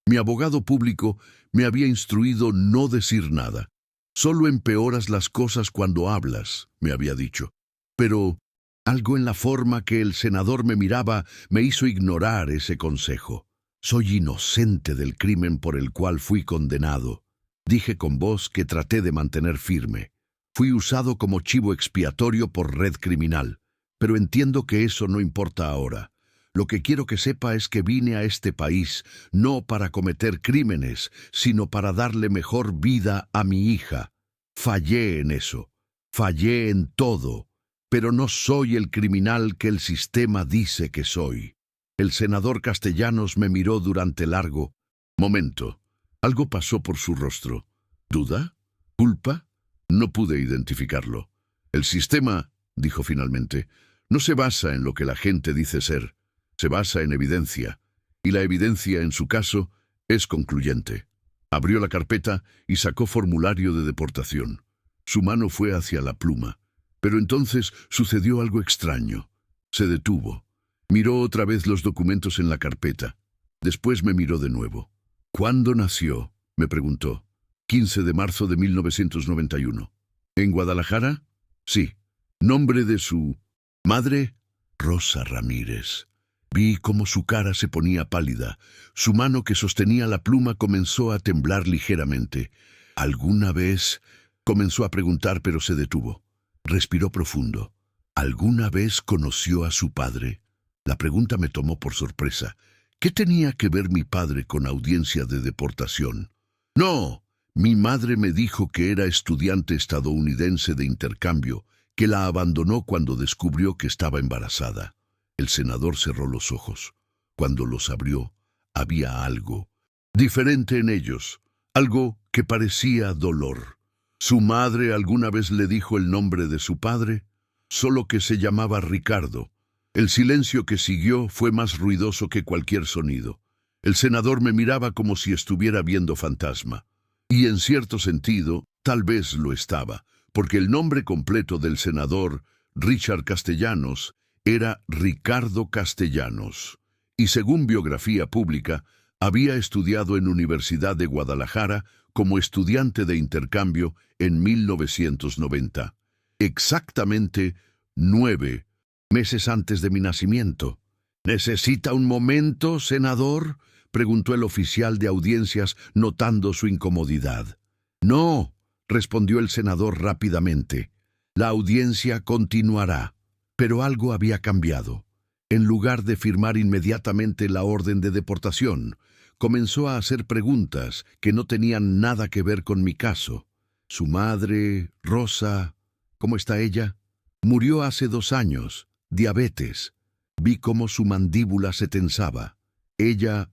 Mi abogado público me había instruido no decir nada. Solo empeoras las cosas cuando hablas, me había dicho. Pero algo en la forma que el senador me miraba me hizo ignorar ese consejo. Soy inocente del crimen por el cual fui condenado, dije con voz que traté de mantener firme. Fui usado como chivo expiatorio por red criminal, pero entiendo que eso no importa ahora. Lo que quiero que sepa es que vine a este país no para cometer crímenes, sino para darle mejor vida a mi hija. Fallé en eso. Fallé en todo. Pero no soy el criminal que el sistema dice que soy. El senador Castellanos me miró durante largo momento. Algo pasó por su rostro. ¿Duda? ¿Culpa? No pude identificarlo. El sistema, dijo finalmente, no se basa en lo que la gente dice ser. Se basa en evidencia. Y la evidencia, en su caso, es concluyente. Abrió la carpeta y sacó formulario de deportación. Su mano fue hacia la pluma. Pero entonces sucedió algo extraño. Se detuvo. Miró otra vez los documentos en la carpeta. Después me miró de nuevo. ¿Cuándo nació?, me preguntó. 15 de marzo de 1991. ¿En Guadalajara? Sí. ¿Nombre de su madre? Rosa Ramírez. Vi cómo su cara se ponía pálida. Su mano que sostenía la pluma comenzó a temblar ligeramente. ¿Alguna vez? Comenzó a preguntar, pero se detuvo. Respiró profundo. ¿Alguna vez conoció a su padre? La pregunta me tomó por sorpresa. ¿Qué tenía que ver mi padre con audiencia de deportación? No, mi madre me dijo que era estudiante estadounidense de intercambio, que la abandonó cuando descubrió que estaba embarazada. El senador cerró los ojos. Cuando los abrió, había algo diferente en ellos, algo que parecía dolor. ¿Su madre alguna vez le dijo el nombre de su padre? Solo que se llamaba Ricardo. El silencio que siguió fue más ruidoso que cualquier sonido. El senador me miraba como si estuviera viendo fantasma. Y en cierto sentido, tal vez lo estaba, porque el nombre completo del senador, Richard Castellanos, era Ricardo Castellanos. Y según biografía pública, había estudiado en Universidad de Guadalajara como estudiante de intercambio en 1990. Exactamente 9 meses antes de mi nacimiento. ¿Necesita un momento, senador?, preguntó el oficial de audiencias, notando su incomodidad. No, respondió el senador rápidamente. La audiencia continuará. Pero algo había cambiado. En lugar de firmar inmediatamente la orden de deportación, comenzó a hacer preguntas que no tenían nada que ver con mi caso. Su madre, Rosa, ¿cómo está ella? Murió hace 2 años. Diabetes. Vi cómo su mandíbula se tensaba. ¿Ella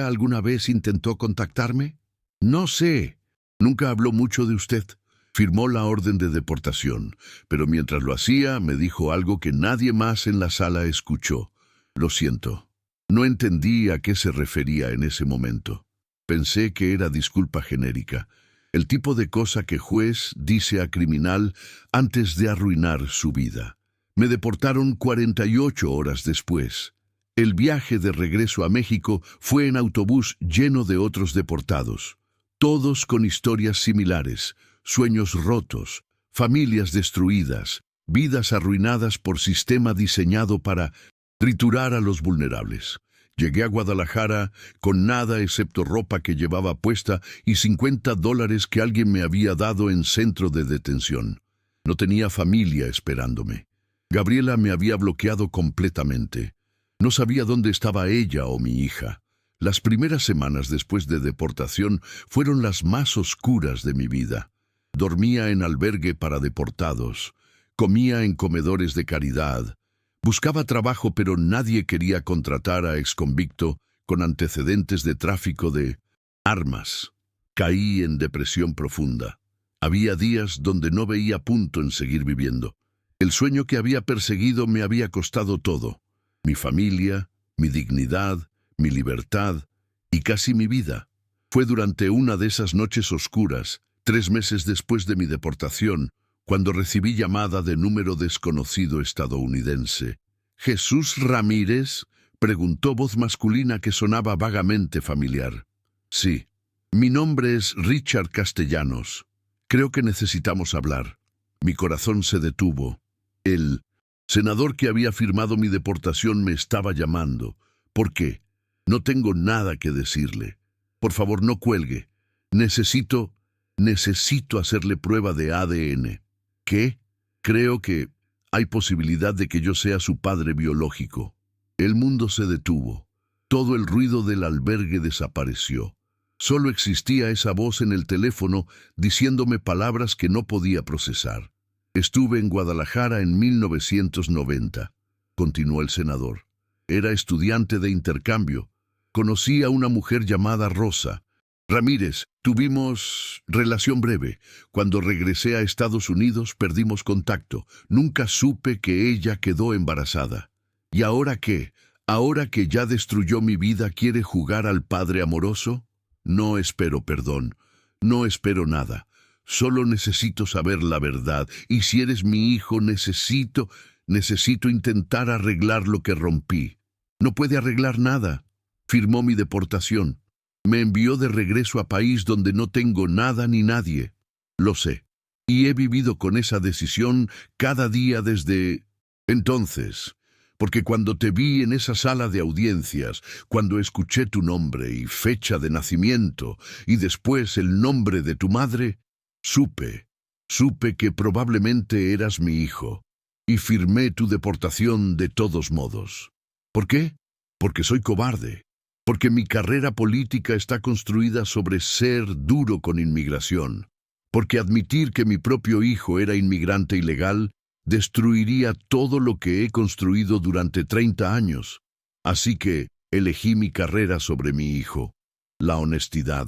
alguna vez intentó contactarme? No sé. Nunca habló mucho de usted. Firmó la orden de deportación, pero mientras lo hacía me dijo algo que nadie más en la sala escuchó. Lo siento. No entendí a qué se refería en ese momento. Pensé que era disculpa genérica, el tipo de cosa que juez dice a criminal antes de arruinar su vida. Me deportaron 48 horas después. El viaje de regreso a México fue en autobús lleno de otros deportados, todos con historias similares, sueños rotos, familias destruidas, vidas arruinadas por sistema diseñado para triturar a los vulnerables. Llegué a Guadalajara con nada excepto ropa que llevaba puesta y $50 que alguien me había dado en centro de detención. No tenía familia esperándome. Gabriela me había bloqueado completamente. No sabía dónde estaba ella o mi hija. Las primeras semanas después de deportación fueron las más oscuras de mi vida. Dormía en albergue para deportados, comía en comedores de caridad, buscaba trabajo pero nadie quería contratar a exconvicto con antecedentes de tráfico de armas. Caí en depresión profunda. Había días donde no veía punto en seguir viviendo. El sueño que había perseguido me había costado todo. Mi familia, mi dignidad, mi libertad y casi mi vida. Fue durante una de esas noches oscuras, 3 meses después de mi deportación, cuando recibí llamada de número desconocido estadounidense. «¿Jesús Ramírez?», preguntó voz masculina que sonaba vagamente familiar. «Sí. Mi nombre es Richard Castellanos. Creo que necesitamos hablar». Mi corazón se detuvo. El senador que había firmado mi deportación me estaba llamando. ¿Por qué? No tengo nada que decirle. Por favor, no cuelgue. Necesito hacerle prueba de ADN. ¿Qué? Creo que hay posibilidad de que yo sea su padre biológico. El mundo se detuvo. Todo el ruido del albergue desapareció. Solo existía esa voz en el teléfono diciéndome palabras que no podía procesar. Estuve en Guadalajara en 1990, continuó el senador. Era estudiante de intercambio. Conocí a una mujer llamada Rosa Ramírez. Tuvimos relación breve. Cuando regresé a Estados Unidos perdimos contacto. Nunca supe que ella quedó embarazada. ¿Y ahora qué? ¿Ahora que ya destruyó mi vida quiere jugar al padre amoroso? No espero perdón. No espero nada. Solo necesito saber la verdad. Y si eres mi hijo, necesito intentar arreglar lo que rompí. No puede arreglar nada. Firmó mi deportación. Me envió de regreso a país donde no tengo nada ni nadie. Lo sé. Y he vivido con esa decisión cada día desde entonces. Porque cuando te vi en esa sala de audiencias, cuando escuché tu nombre y fecha de nacimiento, y después el nombre de tu madre, supe que probablemente eras mi hijo. Y firmé tu deportación de todos modos. ¿Por qué? Porque soy cobarde. Porque mi carrera política está construida sobre ser duro con inmigración. Porque admitir que mi propio hijo era inmigrante ilegal destruiría todo lo que he construido durante 30 años. Así que elegí mi carrera sobre mi hijo. La honestidad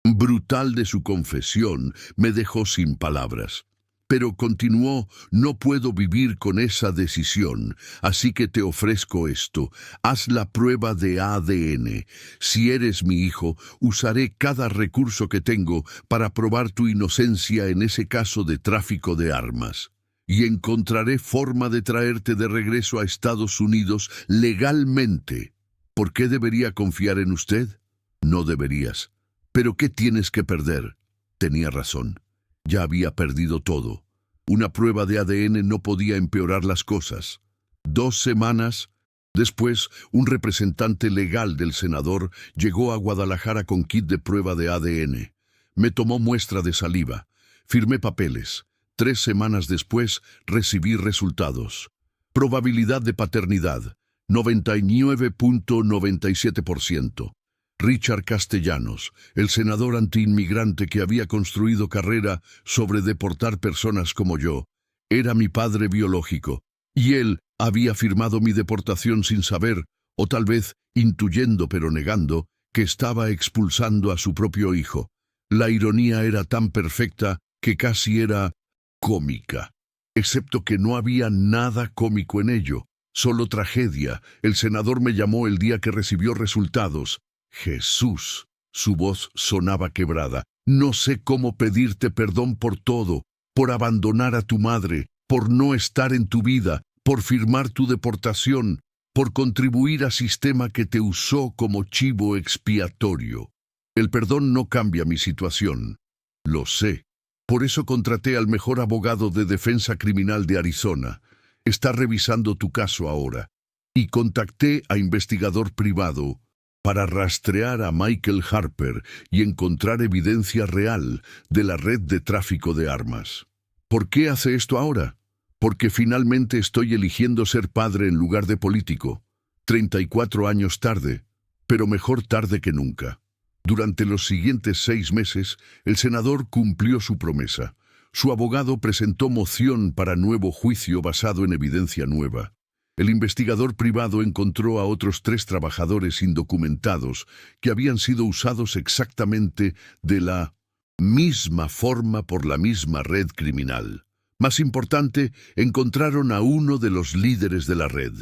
brutal de su confesión me dejó sin palabras. Pero continuó, no puedo vivir con esa decisión, así que te ofrezco esto. Haz la prueba de ADN. Si eres mi hijo, usaré cada recurso que tengo para probar tu inocencia en ese caso de tráfico de armas. Y encontraré forma de traerte de regreso a Estados Unidos legalmente. ¿Por qué debería confiar en usted? No deberías. ¿Pero qué tienes que perder? Tenía razón. Ya había perdido todo. Una prueba de ADN no podía empeorar las cosas. 2 semanas después, un representante legal del senador llegó a Guadalajara con kit de prueba de ADN. Me tomó muestra de saliva. Firmé papeles. 3 semanas después, recibí resultados. Probabilidad de paternidad, 99.97%. Richard Castellanos, el senador antiinmigrante que había construido carrera sobre deportar personas como yo, era mi padre biológico, y él había firmado mi deportación sin saber, o tal vez intuyendo pero negando, que estaba expulsando a su propio hijo. La ironía era tan perfecta que casi era cómica, excepto que no había nada cómico en ello, solo tragedia. El senador me llamó el día que recibió resultados. Jesús, su voz sonaba quebrada. No sé cómo pedirte perdón por todo, por abandonar a tu madre, por no estar en tu vida, por firmar tu deportación, por contribuir al sistema que te usó como chivo expiatorio. El perdón no cambia mi situación. Lo sé. Por eso contraté al mejor abogado de defensa criminal de Arizona. Está revisando tu caso ahora. y contacté a investigador privado para rastrear a Michael Harper y encontrar evidencia real de la red de tráfico de armas. ¿Por qué hace esto ahora? Porque finalmente estoy eligiendo ser padre en lugar de político. 34 años tarde, pero mejor tarde que nunca. Durante los siguientes 6 meses, el senador cumplió su promesa. Su abogado presentó moción para nuevo juicio basado en evidencia nueva. El investigador privado encontró a otros 3 trabajadores indocumentados que habían sido usados exactamente de la misma forma por la misma red criminal. Más importante, encontraron a uno de los líderes de la red,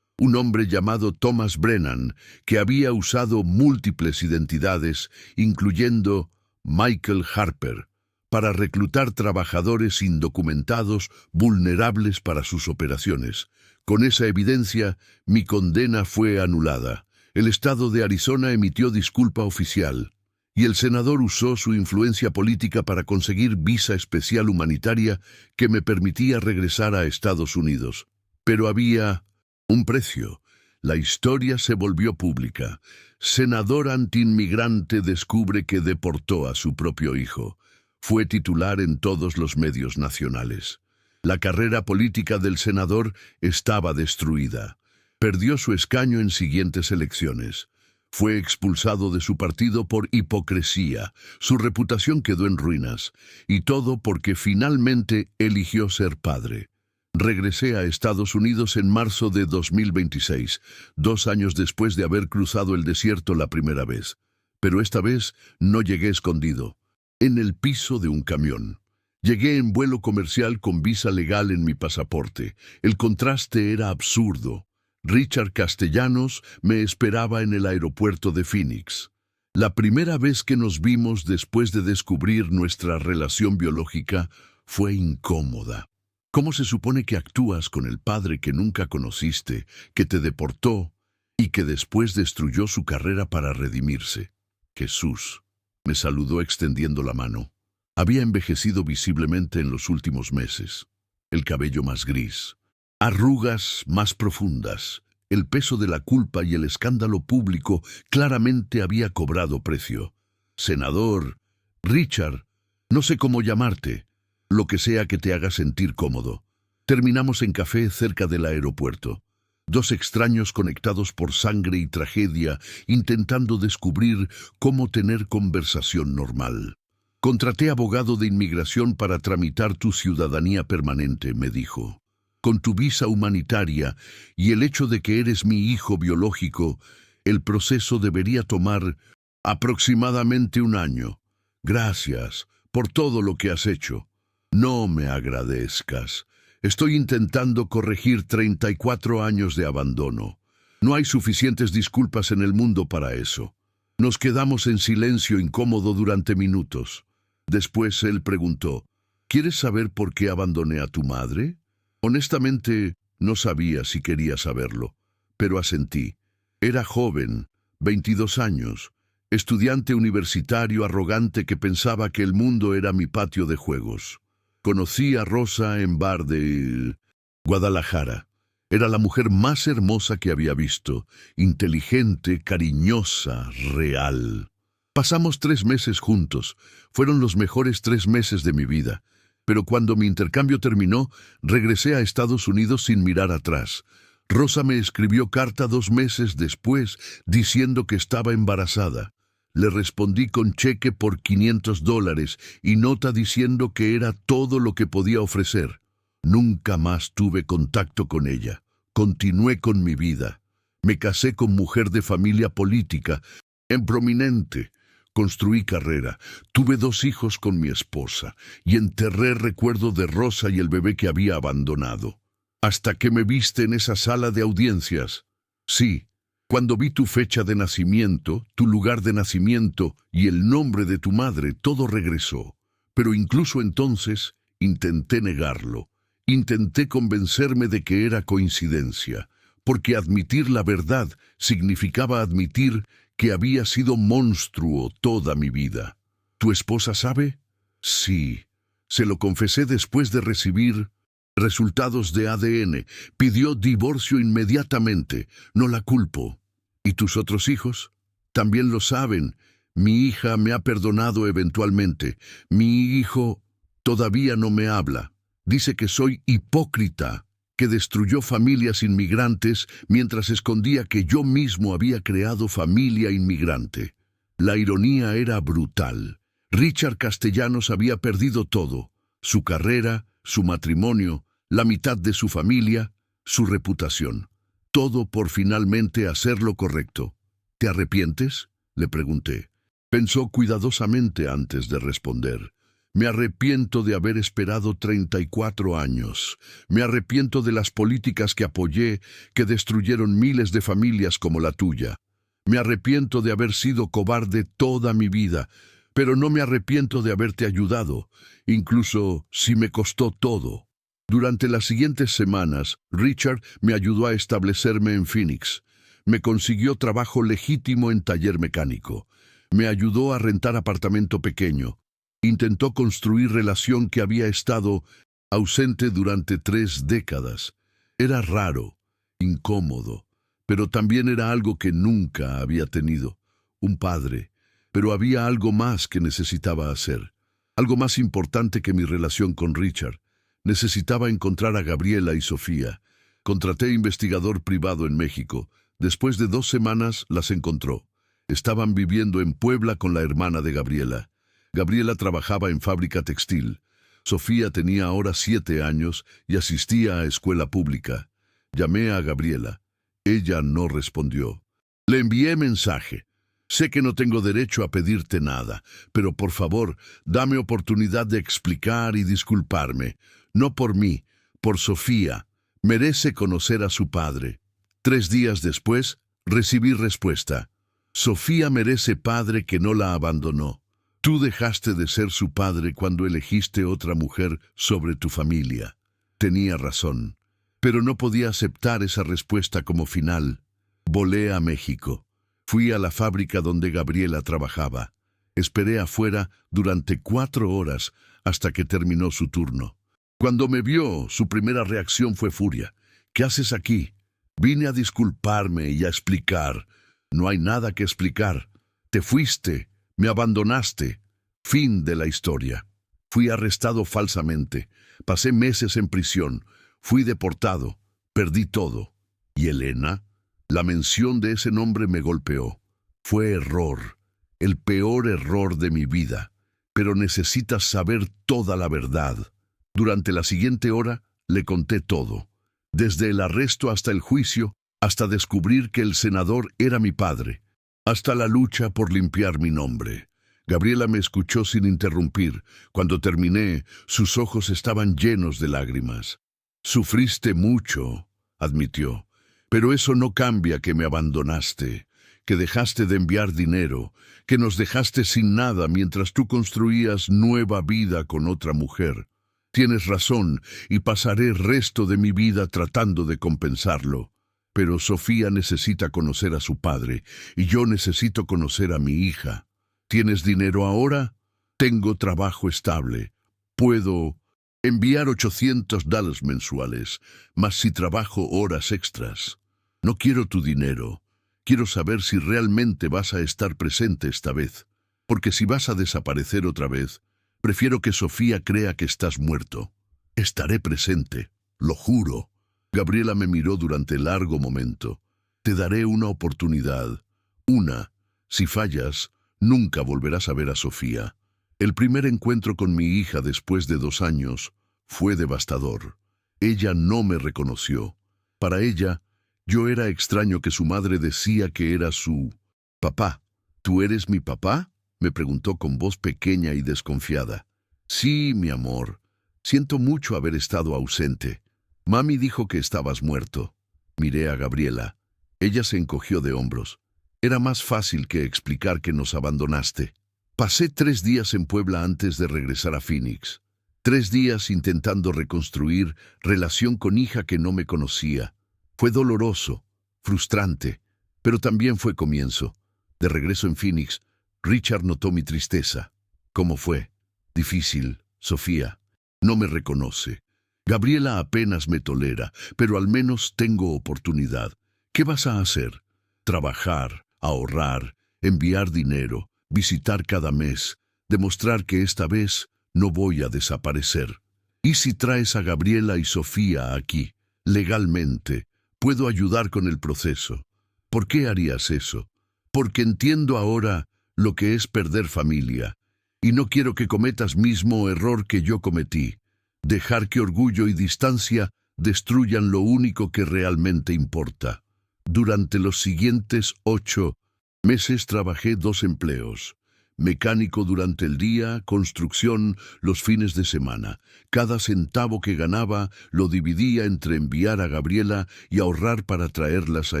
un hombre llamado Thomas Brennan, que había usado múltiples identidades, incluyendo Michael Harper, para reclutar trabajadores indocumentados vulnerables para sus operaciones. Con esa evidencia, mi condena fue anulada. El estado de Arizona emitió disculpa oficial, y el senador usó su influencia política para conseguir visa especial humanitaria que me permitía regresar a Estados Unidos. Pero había un precio. La historia se volvió pública. Senador antiinmigrante descubre que deportó a su propio hijo. Fue titular en todos los medios nacionales. La carrera política del senador estaba destruida. Perdió su escaño en siguientes elecciones. Fue expulsado de su partido por hipocresía. Su reputación quedó en ruinas. Y todo porque finalmente eligió ser padre. Regresé a Estados Unidos en marzo de 2026, 2 años después de haber cruzado el desierto la primera vez. Pero esta vez no llegué escondido. En el piso de un camión. Llegué en vuelo comercial con visa legal en mi pasaporte. El contraste era absurdo. Richard Castellanos me esperaba en el aeropuerto de Phoenix. La primera vez que nos vimos después de descubrir nuestra relación biológica fue incómoda. ¿Cómo se supone que actúas con el padre que nunca conociste, que te deportó y que después destruyó su carrera para redimirse? Jesús me saludó extendiendo la mano. Había envejecido visiblemente en los últimos meses. El cabello más gris, arrugas más profundas, el peso de la culpa y el escándalo público claramente había cobrado precio. Senador, Richard, no sé cómo llamarte, lo que sea que te haga sentir cómodo. Terminamos en café cerca del aeropuerto. 2 extraños conectados por sangre y tragedia, intentando descubrir cómo tener conversación normal. Contraté abogado de inmigración para tramitar tu ciudadanía permanente, me dijo. Con tu visa humanitaria y el hecho de que eres mi hijo biológico, el proceso debería tomar aproximadamente 1 año. Gracias por todo lo que has hecho. No me agradezcas. Estoy intentando corregir 34 años de abandono. No hay suficientes disculpas en el mundo para eso. Nos quedamos en silencio incómodo durante minutos. Después él preguntó, ¿quieres saber por qué abandoné a tu madre? Honestamente, no sabía si quería saberlo, pero asentí. Era joven, 22 años, estudiante universitario arrogante que pensaba que el mundo era mi patio de juegos. Conocí a Rosa en bar de Guadalajara. Era la mujer más hermosa que había visto, inteligente, cariñosa, real. Pasamos 3 meses juntos. Fueron los mejores 3 meses de mi vida. Pero cuando mi intercambio terminó, regresé a Estados Unidos sin mirar atrás. Rosa me escribió carta 2 meses después diciendo que estaba embarazada. Le respondí con cheque por $500 y nota diciendo que era todo lo que podía ofrecer. Nunca más tuve contacto con ella. Continué con mi vida. Me casé con mujer de familia política, en prominente. Construí carrera, tuve 2 hijos con mi esposa y enterré recuerdo de Rosa y el bebé que había abandonado. Hasta que me viste en esa sala de audiencias. Sí, cuando vi tu fecha de nacimiento, tu lugar de nacimiento y el nombre de tu madre, todo regresó. Pero incluso entonces intenté negarlo. Intenté convencerme de que era coincidencia, porque admitir la verdad significaba admitir que había sido monstruo toda mi vida. ¿Tu esposa sabe? Sí. Se lo confesé después de recibir Resultados de ADN. Pidió divorcio inmediatamente. No la culpo. ¿Y tus otros hijos? También lo saben. Mi hija me ha perdonado eventualmente. Mi hijo todavía no me habla. Dice que soy hipócrita, que destruyó familias inmigrantes mientras escondía que yo mismo había creado familia inmigrante. La ironía era brutal. Richard Castellanos había perdido todo: su carrera, su matrimonio, la mitad de su familia, su reputación. Todo por finalmente hacer lo correcto. ¿Te arrepientes?, le pregunté. Pensó cuidadosamente antes de responder. Me arrepiento de haber esperado 34 años. Me arrepiento de las políticas que apoyé, que destruyeron miles de familias como la tuya. Me arrepiento de haber sido cobarde toda mi vida, pero no me arrepiento de haberte ayudado, incluso si me costó todo. Durante las siguientes semanas, Richard me ayudó a establecerme en Phoenix. Me consiguió trabajo legítimo en taller mecánico. Me ayudó a rentar apartamento pequeño. Intentó construir relación que había estado ausente durante 3 décadas. Era raro, incómodo, pero también era algo que nunca había tenido. Un padre. Pero había algo más que necesitaba hacer. Algo más importante que mi relación con Richard. Necesitaba encontrar a Gabriela y Sofía. Contraté investigador privado en México. Después de 2 semanas las encontró. Estaban viviendo en Puebla con la hermana de Gabriela. Gabriela trabajaba en fábrica textil. Sofía tenía ahora 7 años y asistía a escuela pública. Llamé a Gabriela. Ella no respondió. Le envié mensaje. Sé que no tengo derecho a pedirte nada, pero por favor, dame oportunidad de explicar y disculparme. No por mí, por Sofía. Merece conocer a su padre. 3 días después, recibí respuesta. Sofía merece padre que no la abandonó. Tú dejaste de ser su padre cuando elegiste otra mujer sobre tu familia. Tenía razón, pero no podía aceptar esa respuesta como final. Volé a México. Fui a la fábrica donde Gabriela trabajaba. Esperé afuera durante 4 horas hasta que terminó su turno. Cuando me vio, su primera reacción fue furia. ¿Qué haces aquí? Vine a disculparme y a explicar. No hay nada que explicar. Te fuiste. Me abandonaste. Fin de la historia. Fui arrestado falsamente. Pasé meses en prisión. Fui deportado. Perdí todo. ¿Y Elena? La mención de ese nombre me golpeó. Fue error. El peor error de mi vida. Pero necesitas saber toda la verdad. Durante la siguiente hora, le conté todo. Desde el arresto hasta el juicio, hasta descubrir que el senador era mi padre. Hasta la lucha por limpiar mi nombre. Gabriela me escuchó sin interrumpir. Cuando terminé, sus ojos estaban llenos de lágrimas. Sufriste mucho, admitió, pero eso no cambia que me abandonaste, que dejaste de enviar dinero, que nos dejaste sin nada mientras tú construías nueva vida con otra mujer. Tienes razón y pasaré el resto de mi vida tratando de compensarlo. Pero Sofía necesita conocer a su padre y yo necesito conocer a mi hija. ¿Tienes dinero ahora? Tengo trabajo estable. Puedo enviar $800 mensuales, más si trabajo horas extras. No quiero tu dinero. Quiero saber si realmente vas a estar presente esta vez. Porque si vas a desaparecer otra vez, prefiero que Sofía crea que estás muerto. Estaré presente, lo juro. Gabriela me miró durante largo momento. Te daré una oportunidad. Una. Si fallas, nunca volverás a ver a Sofía. El primer encuentro con mi hija después de 2 años fue devastador. Ella no me reconoció. Para ella, yo era extraño que su madre decía que era su papá. ¿Tú eres mi papá?, me preguntó con voz pequeña y desconfiada. Sí, mi amor. Siento mucho haber estado ausente. Mami dijo que estabas muerto. Miré a Gabriela. Ella se encogió de hombros. Era más fácil que explicar que nos abandonaste. Pasé 3 días en Puebla antes de regresar a Phoenix. 3 días intentando reconstruir relación con hija que no me conocía. Fue doloroso, frustrante, pero también fue comienzo. De regreso en Phoenix, Richard notó mi tristeza. ¿Cómo fue? Difícil, Sofía. No me reconoce. Gabriela apenas me tolera, pero al menos tengo oportunidad. ¿Qué vas a hacer? Trabajar, ahorrar, enviar dinero, visitar cada mes, demostrar que esta vez no voy a desaparecer. ¿Y si traes a Gabriela y Sofía aquí? Legalmente, puedo ayudar con el proceso. ¿Por qué harías eso? Porque entiendo ahora lo que es perder familia, y no quiero que cometas mismo error que yo cometí, dejar que orgullo y distancia destruyan lo único que realmente importa. Durante los siguientes 8 meses trabajé 2 empleos. Mecánico durante el día, construcción los fines de semana. Cada centavo que ganaba lo dividía entre enviar a Gabriela y ahorrar para traerlas a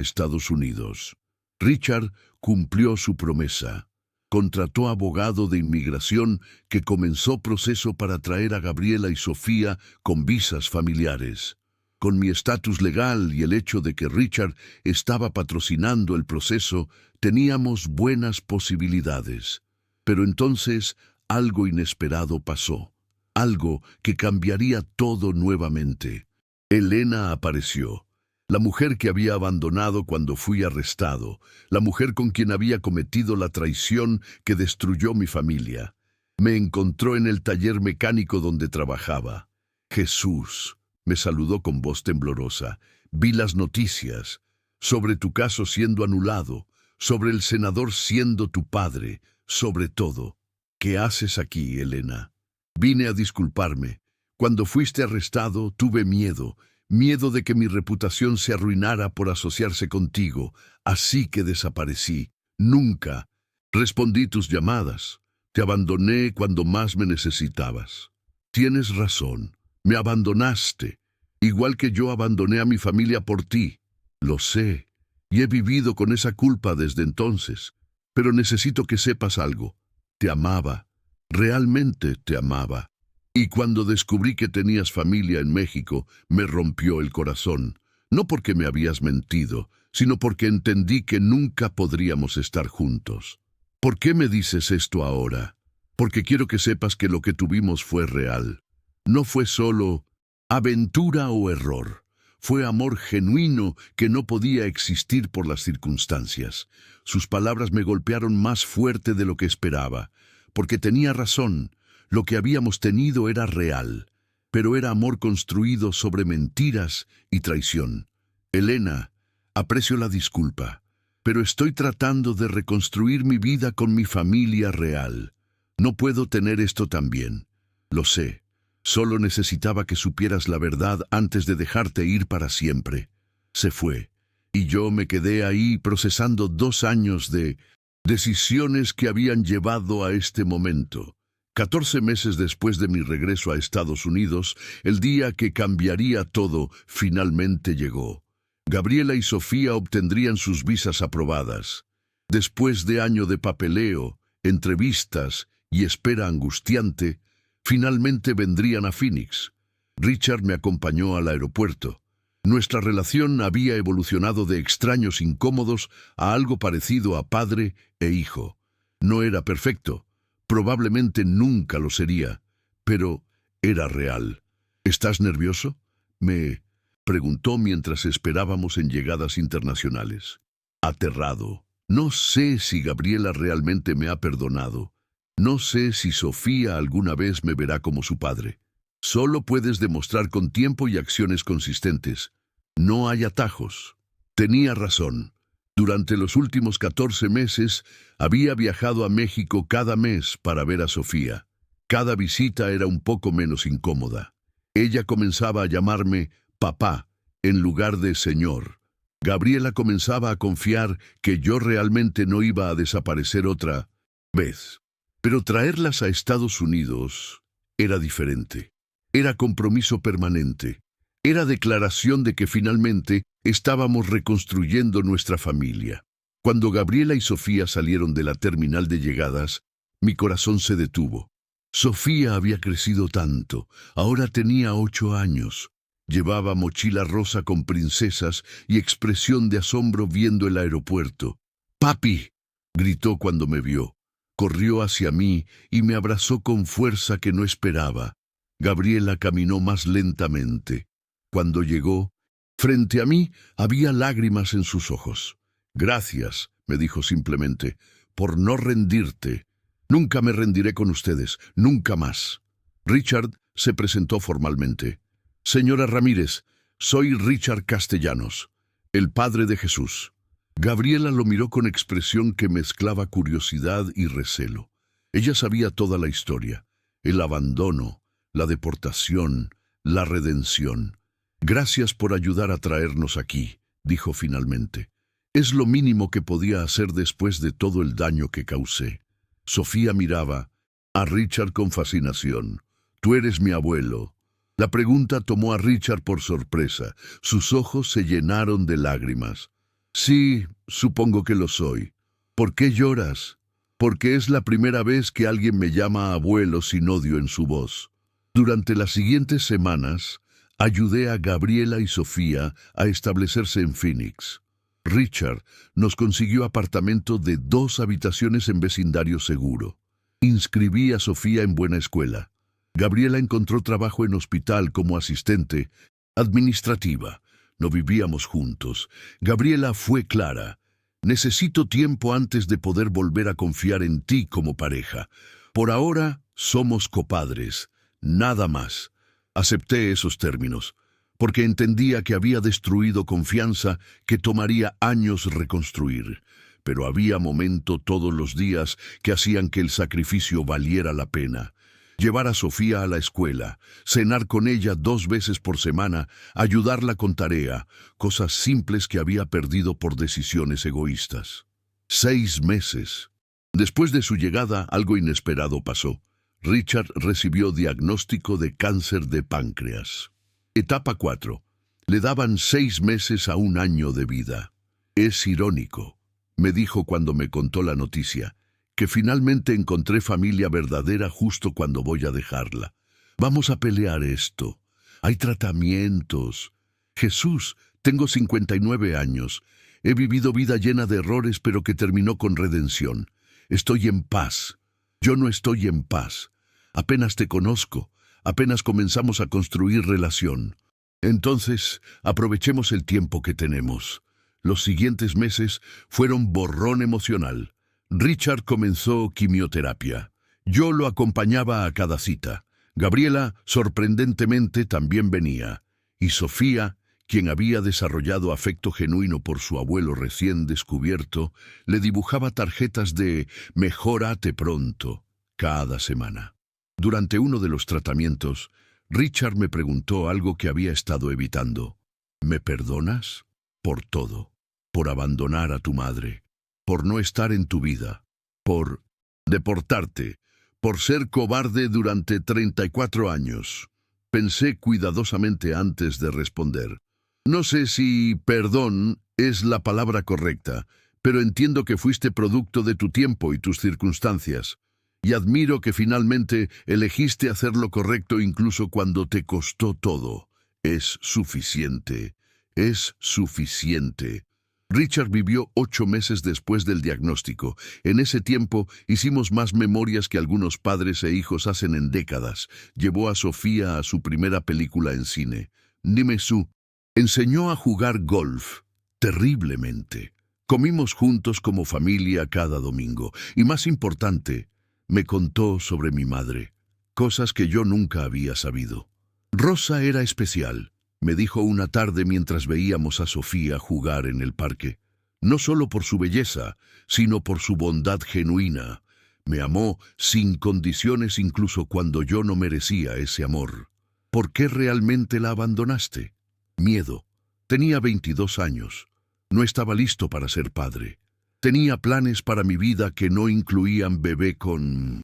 Estados Unidos. Richard cumplió su promesa. Contrató abogado de inmigración que comenzó proceso para traer a Gabriela y Sofía con visas familiares. Con mi estatus legal y el hecho de que Richard estaba patrocinando el proceso, teníamos buenas posibilidades. Pero entonces algo inesperado pasó, algo que cambiaría todo nuevamente. Elena apareció, la mujer que había abandonado cuando fui arrestado, la mujer con quien había cometido la traición que destruyó mi familia. Me encontró en el taller mecánico donde trabajaba. Jesús, me saludó con voz temblorosa. Vi las noticias sobre tu caso siendo anulado, sobre el senador siendo tu padre. Sobre todo, ¿qué haces aquí, Elena? Vine a disculparme. Cuando fuiste arrestado, tuve miedo de que mi reputación se arruinara por asociarse contigo, así que desaparecí. Nunca respondí tus llamadas. Te abandoné cuando más me necesitabas. Tienes razón, me abandonaste, igual que yo abandoné a mi familia por ti. Lo sé, y he vivido con esa culpa desde entonces. Pero necesito que sepas algo. Te amaba. Realmente te amaba. Y cuando descubrí que tenías familia en México, me rompió el corazón. No porque me habías mentido, sino porque entendí que nunca podríamos estar juntos. ¿Por qué me dices esto ahora? Porque quiero que sepas que lo que tuvimos fue real. No fue solo aventura o error. Fue amor genuino que no podía existir por las circunstancias. Sus palabras me golpearon más fuerte de lo que esperaba, porque tenía razón. Lo que habíamos tenido era real, pero era amor construido sobre mentiras y traición. Elena, aprecio la disculpa, pero estoy tratando de reconstruir mi vida con mi familia real. No puedo tener esto también. Lo sé. Solo necesitaba que supieras la verdad antes de dejarte ir para siempre. Se fue, y yo me quedé ahí procesando 2 años de decisiones que habían llevado a este momento. 14 meses después de mi regreso a Estados Unidos, el día que cambiaría todo finalmente llegó. Gabriela y Sofía obtendrían sus visas aprobadas. Después de año de papeleo, entrevistas y espera angustiante, finalmente vendrían a Phoenix. Richard me acompañó al aeropuerto. Nuestra relación había evolucionado de extraños incómodos a algo parecido a padre e hijo. No era perfecto, probablemente nunca lo sería, pero era real. ¿Estás nervioso?, me preguntó mientras esperábamos en llegadas internacionales. Aterrado. No sé si Gabriela realmente me ha perdonado. No sé si Sofía alguna vez me verá como su padre. Solo puedes demostrar con tiempo y acciones consistentes. No hay atajos. Tenía razón. Durante los últimos 14 meses había viajado a México cada mes para ver a Sofía. Cada visita era un poco menos incómoda. Ella comenzaba a llamarme papá en lugar de señor. Gabriela comenzaba a confiar que yo realmente no iba a desaparecer otra vez. Pero traerlas a Estados Unidos era diferente. Era compromiso permanente. Era declaración de que finalmente estábamos reconstruyendo nuestra familia. Cuando Gabriela y Sofía salieron de la terminal de llegadas, mi corazón se detuvo. Sofía había crecido tanto. Ahora tenía 8 años. Llevaba mochila rosa con princesas y expresión de asombro viendo el aeropuerto. «¡Papi!», gritó cuando me vio. Corrió hacia mí y me abrazó con fuerza que no esperaba. Gabriela caminó más lentamente. Cuando llegó, frente a mí había lágrimas en sus ojos. «Gracias», me dijo simplemente, «por no rendirte. Nunca me rendiré con ustedes, nunca más». Richard se presentó formalmente. «Señora Ramírez, soy Richard Castellanos, el padre de Jesús». Gabriela lo miró con expresión que mezclaba curiosidad y recelo. Ella sabía toda la historia, el abandono, la deportación, la redención. «Gracias por ayudar a traernos aquí», dijo finalmente. «Es lo mínimo que podía hacer después de todo el daño que causé». Sofía miraba a Richard con fascinación. «Tú eres mi abuelo». La pregunta tomó a Richard por sorpresa. Sus ojos se llenaron de lágrimas. «Sí, supongo que lo soy». «¿Por qué lloras?» «Porque es la primera vez que alguien me llama abuelo sin odio en su voz». Durante las siguientes semanas, ayudé a Gabriela y Sofía a establecerse en Phoenix. Richard nos consiguió apartamento de 2 habitaciones en vecindario seguro. Inscribí a Sofía en buena escuela. Gabriela encontró trabajo en hospital como asistente administrativa. No vivíamos juntos. Gabriela fue clara. «Necesito tiempo antes de poder volver a confiar en ti como pareja. Por ahora somos copadres, nada más». Acepté esos términos, porque entendía que había destruido confianza que tomaría años reconstruir. Pero había momento todos los días que hacían que el sacrificio valiera la pena. Llevar a Sofía a la escuela, cenar con ella 2 veces por semana, ayudarla con tarea, cosas simples que había perdido por decisiones egoístas. 6 meses. Después de su llegada, algo inesperado pasó. Richard recibió diagnóstico de cáncer de páncreas. Etapa 4. Le daban 6 meses a 1 año de vida. «Es irónico», me dijo cuando me contó la noticia, «que finalmente encontré familia verdadera justo cuando voy a dejarla. Vamos a pelear esto. Hay tratamientos. Jesús, tengo 59 años. He vivido vida llena de errores, pero que terminó con redención. Estoy en paz. Yo no estoy en paz. Apenas te conozco. Apenas comenzamos a construir relación. Entonces, aprovechemos el tiempo que tenemos». Los siguientes meses fueron borrón emocional. Richard comenzó quimioterapia. Yo lo acompañaba a cada cita. Gabriela, sorprendentemente, también venía. Y Sofía, quien había desarrollado afecto genuino por su abuelo recién descubierto, le dibujaba tarjetas de «Mejórate pronto» cada semana. Durante uno de los tratamientos, Richard me preguntó algo que había estado evitando. «¿Me perdonas? Por todo. Por abandonar a tu madre. Por no estar en tu vida. Por deportarte. Por ser cobarde durante 34 años». Pensé cuidadosamente antes de responder. «No sé si perdón es la palabra correcta, pero entiendo que fuiste producto de tu tiempo y tus circunstancias. Y admiro que finalmente elegiste hacer lo correcto incluso cuando te costó todo. Es suficiente. Es suficiente». Richard vivió 8 meses después del diagnóstico. En ese tiempo hicimos más memorias que algunos padres e hijos hacen en décadas. Llevó a Sofía a su primera película en cine. Nimesu enseñó a jugar golf, terriblemente. Comimos juntos como familia cada domingo. Y más importante, me contó sobre mi madre, cosas que yo nunca había sabido. «Rosa era especial», me dijo una tarde mientras veíamos a Sofía jugar en el parque. «No solo por su belleza, sino por su bondad genuina. Me amó sin condiciones incluso cuando yo no merecía ese amor». «¿Por qué realmente la abandonaste?» «Miedo. Tenía 22 años. No estaba listo para ser padre. Tenía planes para mi vida que no incluían bebé con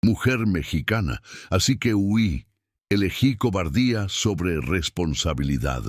mujer mexicana, así que huí. Elegí cobardía sobre responsabilidad».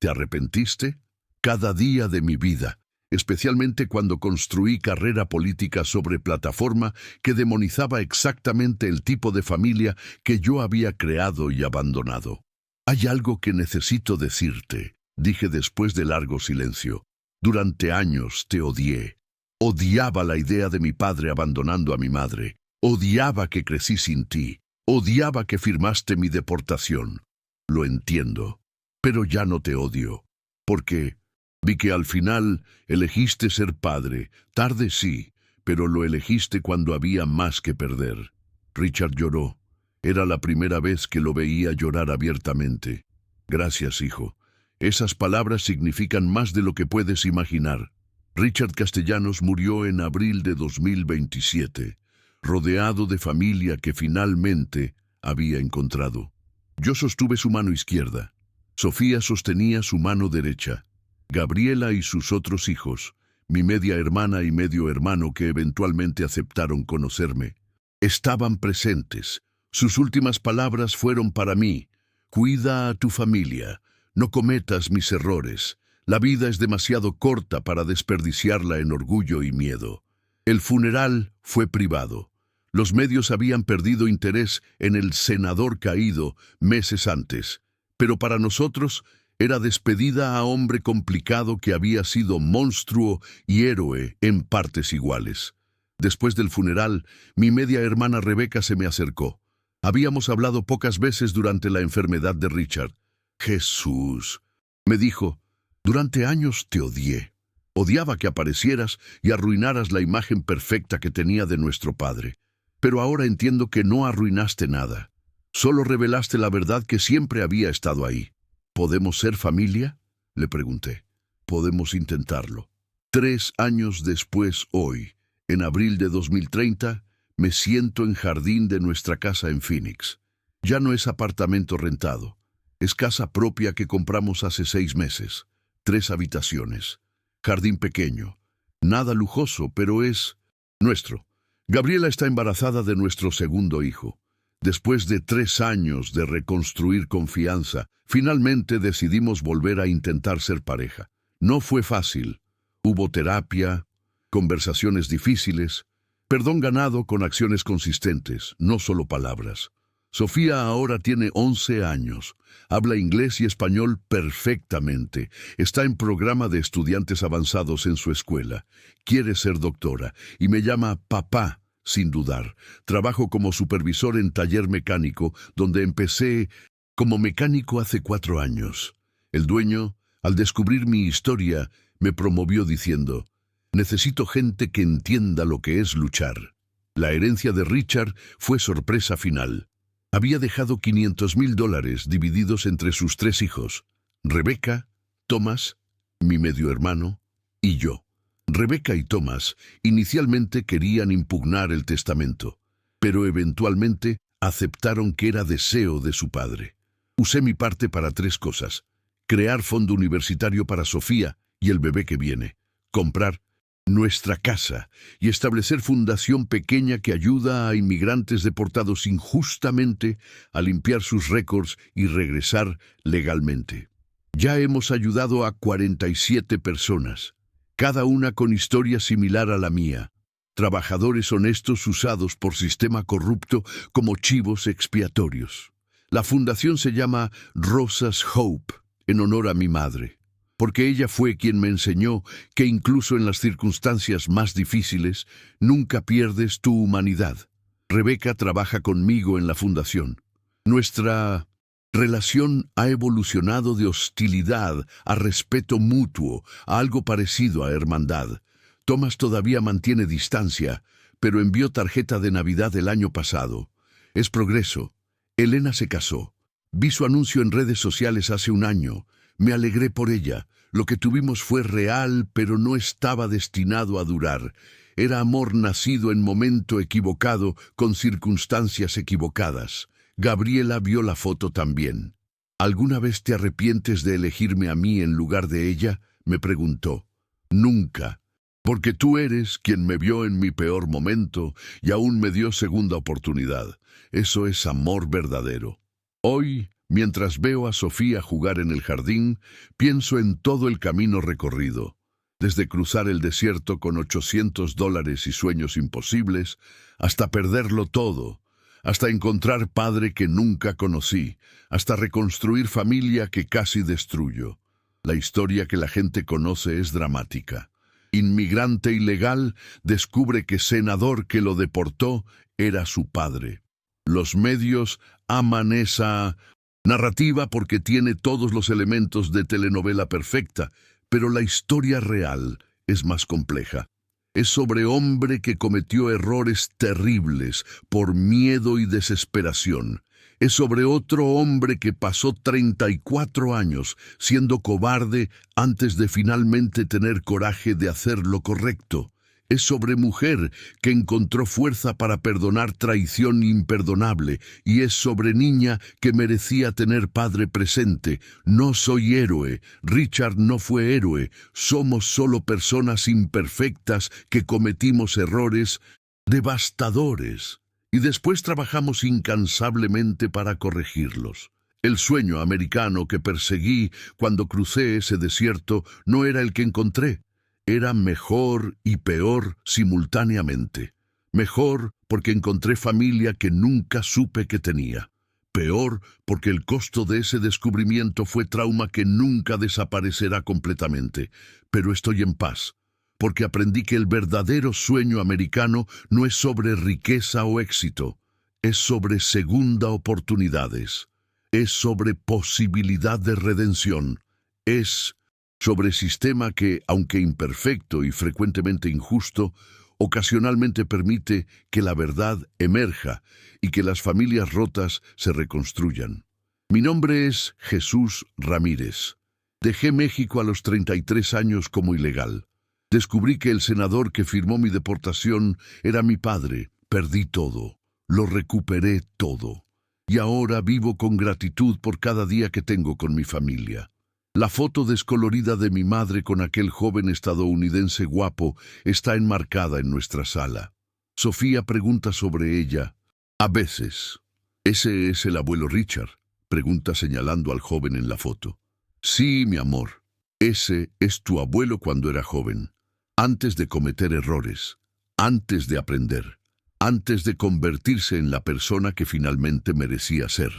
«¿Te arrepentiste?» «Cada día de mi vida, especialmente cuando construí carrera política sobre plataforma que demonizaba exactamente el tipo de familia que yo había creado y abandonado». «Hay algo que necesito decirte», dije después de largo silencio. «Durante años te odié. Odiaba la idea de mi padre abandonando a mi madre. Odiaba que crecí sin ti. Odiaba que firmaste mi deportación. Lo entiendo, pero ya no te odio, porque vi que al final elegiste ser padre. Tarde sí, pero lo elegiste cuando había más que perder. Richard lloró. Era la primera vez que lo veía llorar abiertamente. Gracias, hijo. Esas palabras significan más de lo que puedes imaginar. Richard Castellanos murió en abril de 2027, rodeado de familia que finalmente había encontrado. Yo sostuve su mano izquierda. Sofía sostenía su mano derecha. Gabriela y sus otros hijos, mi media hermana y medio hermano que eventualmente aceptaron conocerme, estaban presentes. Sus últimas palabras fueron para mí: cuida a tu familia, no cometas mis errores. La vida es demasiado corta para desperdiciarla en orgullo y miedo. El funeral fue privado. Los medios habían perdido interés en el senador caído meses antes, pero para nosotros era despedida a hombre complicado que había sido monstruo y héroe en partes iguales. Después del funeral, mi media hermana Rebeca se me acercó. Habíamos hablado pocas veces durante la enfermedad de Richard. Jesús, me dijo, durante años te odié. Odiaba que aparecieras y arruinaras la imagen perfecta que tenía de nuestro padre. Pero ahora entiendo que no arruinaste nada. Solo revelaste la verdad que siempre había estado ahí. ¿Podemos ser familia?, le pregunté. Podemos intentarlo. 3 años después, hoy, en abril de 2030, me siento en jardín de nuestra casa en Phoenix. Ya no es apartamento rentado. Es casa propia que compramos hace 6 meses. 3 habitaciones. Jardín pequeño. Nada lujoso, pero es nuestro. Gabriela está embarazada de nuestro segundo hijo. Después de 3 años de reconstruir confianza, finalmente decidimos volver a intentar ser pareja. No fue fácil. Hubo terapia, conversaciones difíciles, perdón ganado con acciones consistentes, no solo palabras. Sofía ahora tiene 11 años, habla inglés y español perfectamente, está en programa de estudiantes avanzados en su escuela, quiere ser doctora y me llama papá sin dudar. Trabajo como supervisor en taller mecánico, donde empecé como mecánico hace 4 años. El dueño, al descubrir mi historia, me promovió diciendo: necesito gente que entienda lo que es luchar. La herencia de Richard fue sorpresa final. Había dejado $500,000 divididos entre sus 3 hijos, Rebeca, Thomas, mi medio hermano, y yo. Rebeca y Thomas inicialmente querían impugnar el testamento, pero eventualmente aceptaron que era deseo de su padre. Usé mi parte para 3 cosas: crear fondo universitario para Sofía y el bebé que viene, comprar nuestra casa y establecer fundación pequeña que ayuda a inmigrantes deportados injustamente a limpiar sus récords y regresar legalmente. Ya hemos ayudado a 47 personas, cada una con historia similar a la mía. Trabajadores honestos usados por sistema corrupto como chivos expiatorios. La fundación se llama Rosas Hope, en honor a mi madre, porque ella fue quien me enseñó que incluso en las circunstancias más difíciles, nunca pierdes tu humanidad. Rebeca trabaja conmigo en la fundación. Nuestra relación ha evolucionado de hostilidad a respeto mutuo, a algo parecido a hermandad. Thomas todavía mantiene distancia, pero envió tarjeta de Navidad el año pasado. Es progreso. Elena se casó. Vi su anuncio en redes sociales hace 1 año. Me alegré por ella. Lo que tuvimos fue real, pero no estaba destinado a durar. Era amor nacido en momento equivocado, con circunstancias equivocadas. Gabriela vio la foto también. ¿Alguna vez te arrepientes de elegirme a mí en lugar de ella?, me preguntó. Nunca, porque tú eres quien me vio en mi peor momento y aún me dio segunda oportunidad. Eso es amor verdadero. Hoy, mientras veo a Sofía jugar en el jardín, pienso en todo el camino recorrido. Desde cruzar el desierto con $800 y sueños imposibles, hasta perderlo todo, hasta encontrar padre que nunca conocí, hasta reconstruir familia que casi destruyo. La historia que la gente conoce es dramática. Inmigrante ilegal descubre que senador que lo deportó era su padre. Los medios aman esa narrativa porque tiene todos los elementos de telenovela perfecta, pero la historia real es más compleja. Es sobre hombre que cometió errores terribles por miedo y desesperación. Es sobre otro hombre que pasó 34 años siendo cobarde antes de finalmente tener coraje de hacer lo correcto. Es sobre mujer que encontró fuerza para perdonar traición imperdonable, y es sobre niña que merecía tener padre presente. No soy héroe, Richard no fue héroe, somos solo personas imperfectas que cometimos errores devastadores, y después trabajamos incansablemente para corregirlos. El sueño americano que perseguí cuando crucé ese desierto no era el que encontré. Era mejor y peor simultáneamente. Mejor porque encontré familia que nunca supe que tenía. Peor porque el costo de ese descubrimiento fue trauma que nunca desaparecerá completamente. Pero estoy en paz, porque aprendí que el verdadero sueño americano no es sobre riqueza o éxito, es sobre segunda oportunidades, es sobre posibilidad de redención, es sobre sistema que, aunque imperfecto y frecuentemente injusto, ocasionalmente permite que la verdad emerja y que las familias rotas se reconstruyan. Mi nombre es Jesús Ramírez. Dejé México a los 33 años como ilegal. Descubrí que el senador que firmó mi deportación era mi padre. Perdí todo. Lo recuperé todo. Y ahora vivo con gratitud por cada día que tengo con mi familia. La foto descolorida de mi madre con aquel joven estadounidense guapo está enmarcada en nuestra sala. Sofía pregunta sobre ella. A veces. ¿Ese es el abuelo Richard?, pregunta señalando al joven en la foto. Sí, mi amor. Ese es tu abuelo cuando era joven. Antes de cometer errores. Antes de aprender. Antes de convertirse en la persona que finalmente merecía ser.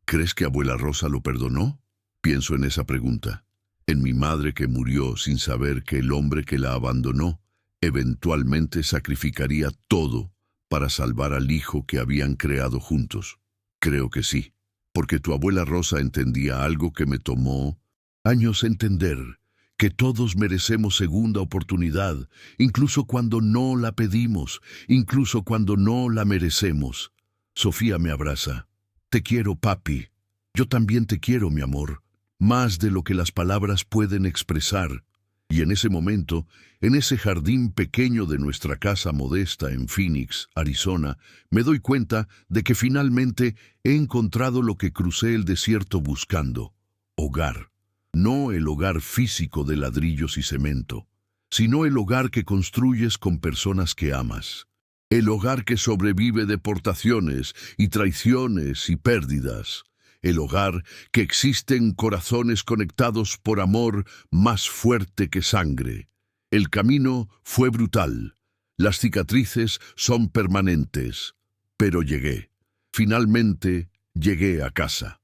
¿Crees que abuela Rosa lo perdonó? Pienso en esa pregunta, en mi madre que murió sin saber que el hombre que la abandonó eventualmente sacrificaría todo para salvar al hijo que habían creado juntos. Creo que sí, porque tu abuela Rosa entendía algo que me tomó años entender, que todos merecemos segunda oportunidad, incluso cuando no la pedimos, incluso cuando no la merecemos. Sofía me abraza. Te quiero, papi. Yo también te quiero, mi amor. Más de lo que las palabras pueden expresar. Y en ese momento, en ese jardín pequeño de nuestra casa modesta en Phoenix, Arizona, me doy cuenta de que finalmente he encontrado lo que crucé el desierto buscando: hogar. No el hogar físico de ladrillos y cemento, sino el hogar que construyes con personas que amas. El hogar que sobrevive deportaciones y traiciones y pérdidas. El hogar que existe en corazones conectados por amor más fuerte que sangre. El camino fue brutal. Las cicatrices son permanentes. Pero llegué. Finalmente llegué a casa.